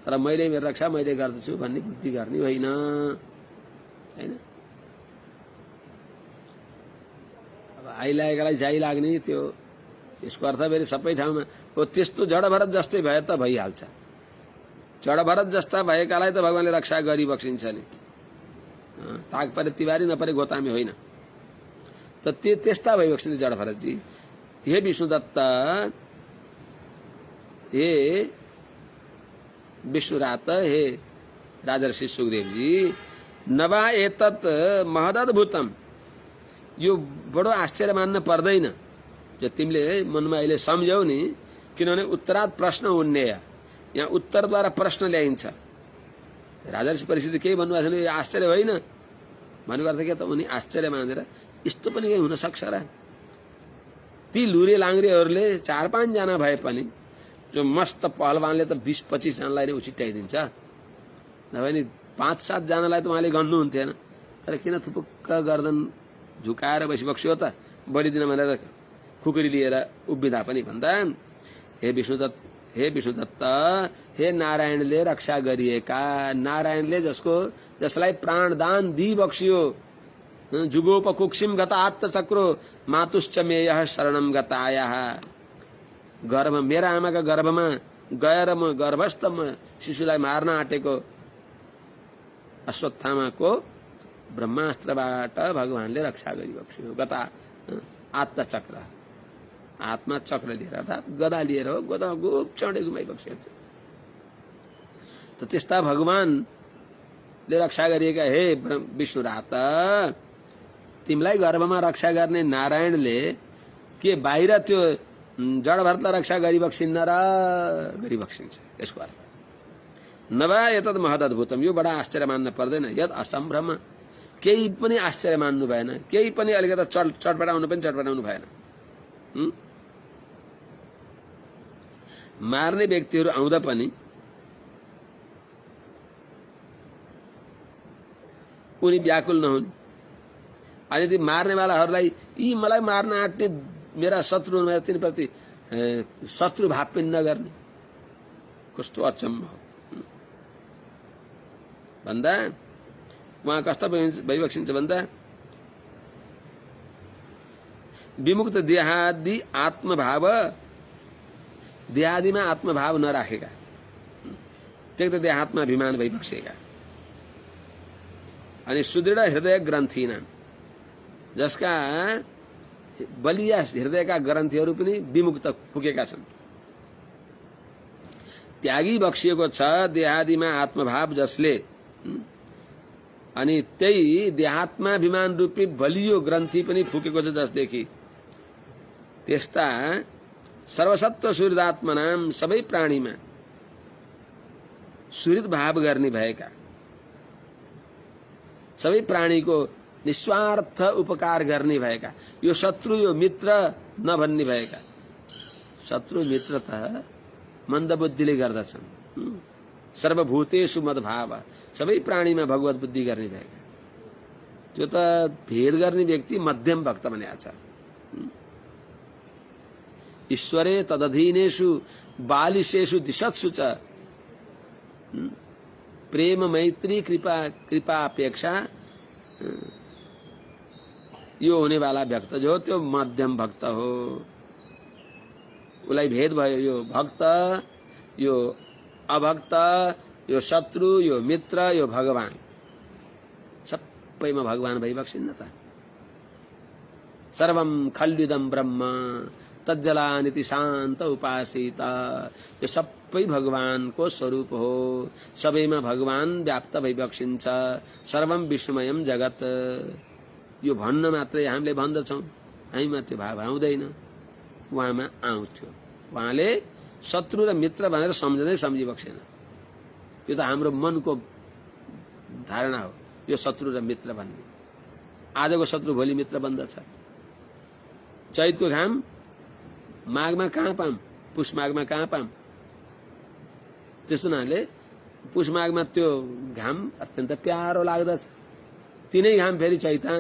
तर मैले मेरो रक्षा मैले गर्दछु भन्ने बुद्धि गर्ने होइन, हैन। अब आइलागेकालाई जाइ लाग्ने त्यो, यसको अर्थ फेरि सबै ठाउँमा हो त्यस्तो जडभरत जस्तै भए त भइहाल्छ। जडभरत जस्ता भएकालाई त भगवानले रक्षा गरिबक्सिन्छ नि। ताक परे तिवारी नपरे गोतामी होइन त त्यस्ता भइबक्सिन्छ जडभरतजी। हे विष्णुदत्त, हे विष्णुरात, हे राजर्षि सुखदेवजी, नवा एतत् महदद्भुतम, यो बडो आश्चर्य मान्न पर्दैन जो तिमीले मनमा अहिले सम्झ्यौ नि। किनभने उत्तरात प्रश्न उन्नय, यहाँ उत्तरद्वारा प्रश्न ल्याइन्छ। राजर्षि परिस्थिति केही भन्नुभएको छैन, यो आश्चर्य होइन भन्नुको अर्थ के त, उनी आश्चर्य मानेर यस्तो पनि केही हुन सक्छ र। ती लुरे लाङ्ग्रेहरूले 4-5 जना भए पनि जो मस्त पहलवानले त 20-25 जनालाई नै उछिट्याइदिन्छ, नभए नि 5-7 जनालाई त उहाँले गन्नुहुन्थेन। तर किन थुपुक्क गर्दन झुकाएर बसिबक्स्यो त, बलिदिन भनेर खुकुरी लिएर उभिँदा पनि भन्दा। हे विष्णुदत्त, हे नारायणले रक्षा गरिएका, नारायणले जसलाई प्राणदान दिइबक्सियो, जुगोपकुक्षिम गता आत्तचक्रो मातुश्च मेयः शरणम गतायाः, गर्भ मेरा आमाका गर्भमा गएर म गर्भस्थ शिशुलाई मार्न आँटेको अश्वत्थामाको ब्रह्मास्त्रबाट भगवानले रक्षा गरिबक्स्यो। गता आत्तचक्र, आत्मा चक्र लिएर अर्थात गदा लिएर हो, गदा गोपचाँडै घुमाइबक्स्यो। त त्यस्ता भगवानले रक्षा गरिएका हे विष्णुरात, तिमीलाई गर्भमा रक्षा गर्ने नारायणले के बाहिर त्यो जडभरतलाई रक्षा गरिबक्सिन्न र गरिबक्सिन्छ। यसको अर्थ नवा एतद् महदद्भुतम, यो बडा आश्चर्य मान्न पर्दैन। यद असम्भ्रम, केही पनि आश्चर्य मान्नु भएन, केही पनि अलिकता चटपटाउनु पनि चटपटाउनु भएन। मार्ने व्यक्तिहरू आउँदा पनि उनी व्याकुल नहुने, अनि ती मार्नेवालाहरूलाई यी मलाई मार्न आँट्ने मेरा शत्रु मेरा तिनीप्रति शत्रु भाव पनि नगर्ने, कस्तो अचम्म हो भन्दा। उहाँ कस्ता भइबक्सिन्छ भन्दा, विमुक्त देहादि आत्मभाव, देहादिमा आत्मभाव नराखेका, त्यक्त देहात्मा अभिमान भइबक्सेका, अनि सुदृढ हृदय ग्रन्थी नाम, जसका बलिया हृदयका ग्रन्थीहरू पनि विमुक्त फुकेका छन्। त्यागी बक्सिएको छ देहादिमा आत्मभाव जसले, अनि त्यही देहात्माभिमान रूपी बलियो ग्रन्थी पनि फुकेको छ जसदेखि, त्यस्ता सर्वसत्व सुहृदात्मा नाम, सबै प्राणीमा सुहृद भाव गर्ने भएका, सबै प्राणीको निस्वार्थ उपकार गर्ने भएका, यो शत्रु यो मित्र नभन्ने भएका। शत्रु मित्र त मन्दबुद्धिले गर्दछन्। सर्वभूतेषु मद्भाव, सबै प्राणीमा भगवत बुद्धि गर्ने भएका। त्यो त भेद गर्ने व्यक्ति मध्यम भक्त भनेको छ। ईश्वरे तदधीनेषु बालिशेषु दिशत्सु च प्रेम मैत्री कृपा अपेक्षा यो होने वाला भक्त जो हो त्यो मध्यम भक्त हो। उसलाई भेद भयो, यो भक्त यो अभक्त, यो शत्रु यो मित्र यो भगवान, सबैमा भगवान भइबक्सिन्न त। सर्वं खल्विदं ब्रह्म तज्जलानिति शान्त उपासित, यो सबै भगवानको स्वरूप हो। सबैमा भगवान व्याप्त भइबक्सिन्छ। सर्वं विश्वमयम जगत, यो भन्न मात्रै हामीले भन्दछौँ, हामीमा त्यो भाव आउँदैन, उहाँमा आउँथ्यो। उहाँले शत्रु र मित्र भनेर सम्झँदै सम्झिबक्सेन। यो त हाम्रो मनको धारणा हो, यो शत्रु र मित्र भन्ने। आजको शत्रु भोलि मित्र बन्दछ। चैतको घाम माघमा कहाँ पाम, पुष माघमा कहाँ पाम। त्यसो हुनाले पुष माघमा त्यो घाम अत्यन्त प्यारो लाग्दछ। तिनै घाम फेरि चैता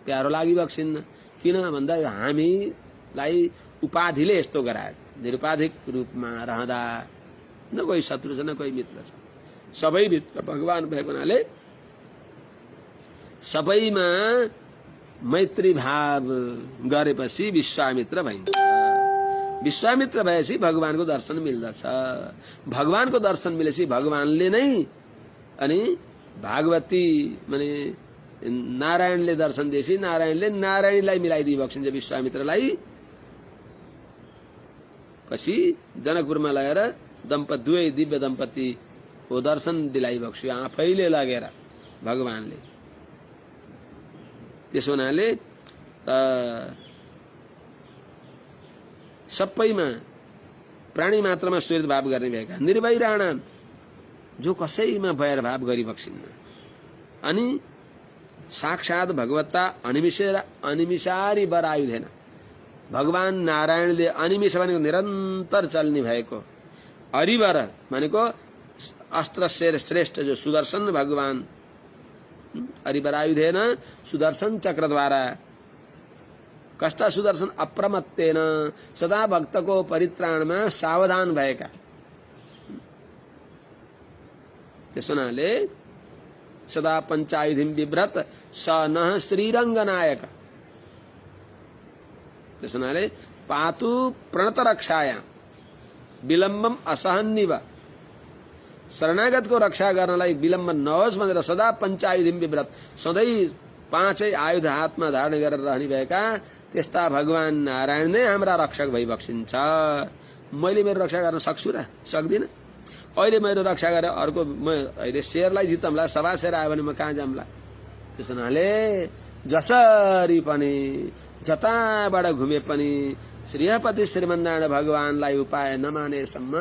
प्यारो लागिबक्सिन्न। किन भन्दा हामीलाई उपाधिले यस्तो गरायो। निरुपाधिक रूपमा रहँदा न कोही शत्रु छ न कोही मित्र छ, सबै भित्र भगवान भएको हुनाले सबैमा मैत्री भाव गरेपछि विश्वामित्र भइन्छ। विश्वामित्र भएपछि भगवानको दर्शन मिल्दछ। भगवानको दर्शन मिलेपछि भगवानले नै अनि भागवती माने नारायणले दर्शन दिएपछि नारायणले नारायणलाई मिलाइदिइबक्सिन्छ विश्वामित्रलाई। पछि जनकपुरमा लगेर दुवै दिव्य दम्पतिको दर्शन दिलाइबक्स्यो आफैले लगेर भगवानले। त्यसो हुनाले सबैमा प्राणी मात्रमा स्वीकृत भाव गर्ने भएका निर्वैराणाम, जो कसैमा वैर भाव गरिबक्सिन्न। अनि साक्षात भगवत्ता अनिमिषारी वर आयुधेन, भगवान नारायणले अनिमिष भनेको निरन्तर चल्ने भएको, अरिवर भनेको अस्त्र श्रेष्ठ जो सुदर्शन भगवान, अरिवर आयुधेन सुदर्शन चक्रद्वारा, कस्ता सुदर्शन अप्रमत्तेन सदा भक्तको परित्राणमा सावधान भएका। त्यसो हुनाले सदा पञ्चायुधिम बिभ्रत स नः श्रीरङ्गनायक। त्यसो हुनाले पातु प्रणत रक्षाया विलम्बम असहन्निव, शरणागतको रक्षा गर्नलाई विलम्ब नहोस् भनेर सदा पञ्चायुधिम बिभ्रत, सधैँ पाँचै आयुध हातमा धारण गरेर रहने भएका त्यस्ता भगवान नारायण नै हाम्रा रक्षक भइबक्सिन्छ। मैले मेरो रक्षा गर्न सक्छु र सक्दिनँ? अहिले मेरो रक्षा गरेर अर्को म अहिले शेरलाई जितमला, सभा शेर आयो भने म कहाँ जाम्ला? त्यसो हुनाले जसरी पनि जताबाट घुमे पनि श्रीहपति श्रीमन्नारायण भगवानलाई उपाय नमानेसम्म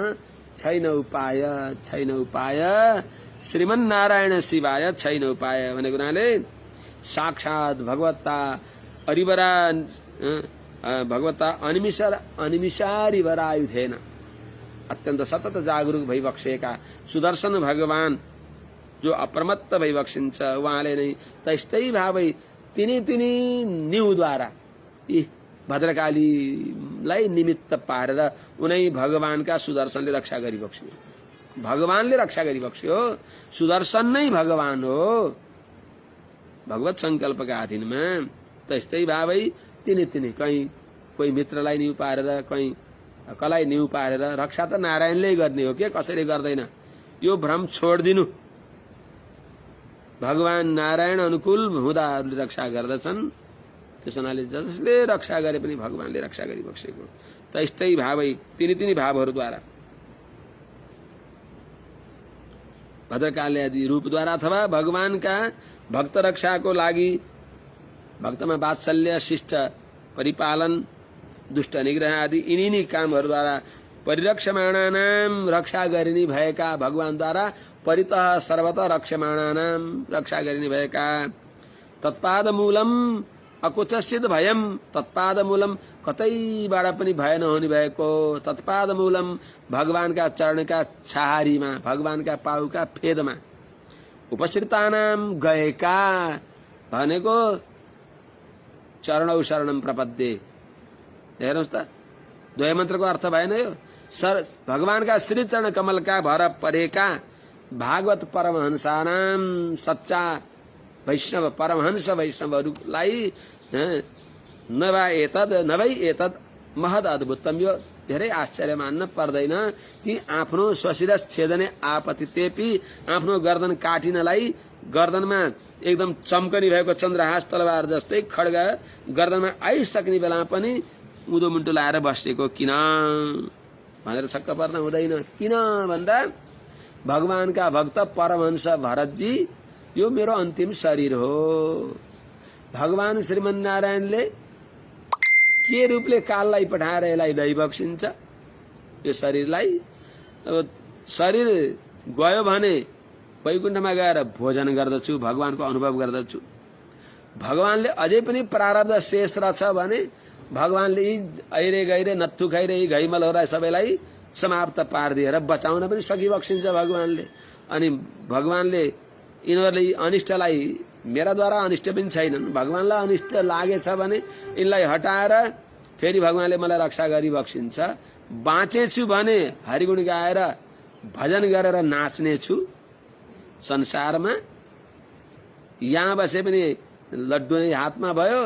छैन उपाय, छैन उपाय। श्रीमन्नारायण शिवाय छैन उपाय भनेको हुनाले साक्षात भगवत्ता अरिवरा भगवत्ता अनिमिषारी वर आयुधेन, अत्यन्त सतत जागरूक भइबक्सेका सुदर्शन भगवान जो अप्रमत्त भइबक्सिन्छ, उहाँले नै त्यस्तै भावै तिनी न्युद्वारा यी भद्रकालीलाई निमित्त पारेर उनै भगवानका सुदर्शनले रक्षा गरिबक्स्यो। भगवानले रक्षा गरिबक्स्यो, सुदर्शन नै भगवान हो भगवत संकल्पका अधीनमा। त्यस्तै भावै तिनी कहीँ कोही मित्रलाई न्यु पारेर कहीँ कलाई न्यु पारेर रक्षा त नारायणले गर्ने हो के, कसैले गर्दैन। यो भ्रम छोडिदिनु। भगवान नारायण अनुकूल हुँदा रक्षा गर्दछन्। त्यसो हुनाले जसले रक्षा गरे पनि भगवानले रक्षा गरिबक्सेको। त्यस्तै भावै तिनी भावहरूद्वारा भद्रकाली आदि रूपद्वारा अथवा भगवानका भक्त रक्षाको लागि भक्तमा वात्सल्य, शिष्ट परिपालन, दुष्ट निग्रह आदि यिनी कामहरूद्वारा परिरक्षमाणानाम रक्षा गरिने भएका भगवानद्वारा परितः सर्वतः रक्षमाणानाम रक्षा गरिने भएका तत्पाद मूलम अकुतश्चित भयम, तत्पाद मूलम कतैबाट पनि भय नहुने भएको, तत्पाद मूलम भगवानका चरणका छाहारीमा, भगवानका पाउका फेदमा उपसृतानाम गएका भनेको चरणौ शरणम प्रपद्ये। हेर्नुहोस् त, द्वय मन्त्रको अर्थ भएन यो? भगवानका श्री चरण कमलका भर परेका भागवत परमहंसानाम सच्चा वैष्णव परमहंस वैष्णवहरूलाई नभई एतद महद अद्भुतम, यो धेरै आश्चर्य मान्न पर्दैन कि आफ्नो स्वशिरस छेदने आपतितेपि, आफ्नो गर्दन काटिनलाई गर्दनमा एकदम चम्कनी भएको चन्द्रहास तलवार जस्तै खड्ग गर्दनमा आइसक्ने बेला पनि उँधो मुन्टो लाएर बसेको किन भनेर छक्क पर्न हुँदैन। किन भन्दा भगवानका भक्त परमहंस भरतजी यो मेरो अन्तिम शरीर हो। भगवान श्रीमन्नारायणले के रूपले काललाई पठाएर यसलाई दही बक्सिन्छ यो शरीरलाई। अब शरीर गयो भने वैकुण्ठमा गएर भोजन गर्दछु, भगवानको अनुभव गर्दछु। भगवानले अझै पनि प्रारब्ध शेष रहेछ भने भगवानले यी ऐरे गैरे नत्थु खैरे यी घैमलहरूलाई सबैलाई समाप्त पारिदिएर बचाउन पनि सकिबक्सिन्छ भगवानले। अनि भगवानले यिनीहरूले अनिष्टलाई, मेराद्वारा अनिष्ट पनि छैनन्, भगवानलाई अनिष्ट लागेछ भने यिनलाई हटाएर फेरि भगवानले मलाई रक्षा गरिबक्सिन्छ। बाँचेछु भने हरिगुण गाएर भजन गरेर नाच्नेछु संसारमा। यहाँ बसे पनि लड्डु नै हातमा भयो।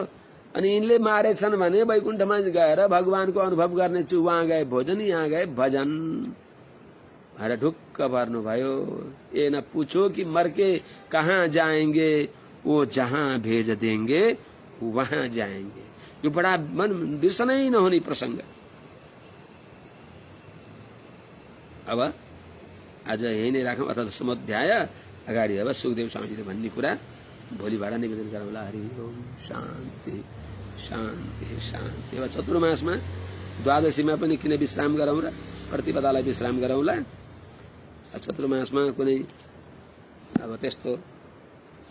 अनि यिनले मारेछन् भने वैकुण्ठमा गएर भगवानको अनुभव गर्नेछु। वहाँ गए भोजन, यहाँ गए भजन अरे ढुक्क पर्नुभयो। ये न पूछो कि मर के कहाँ जाएंगे, वो जहाँ भेज देंगे वहाँ जाएंगे। यो बडा मन बिर्सनै नहुने प्रसंग। अब आज यही नै राखौं। अर्थात् दशमोध्याय अगाडि अब सुखदेव स्वामीजीले भन्ने कुरा भोलिबाट निवेदन गरौँला। हरि ओम शान्ति शान्ति शान्ति। अब चतुर्मासमा द्वादशीमा पनि किन विश्राम गरौँ र प्रतिपदालाई विश्राम गरौँला। चतुर्मासमा कुनै अब त्यस्तो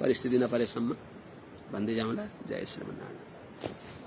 परिस्थिति नपरेसम्म भन्दै जाउँला। जय श्रीमन्नारायण।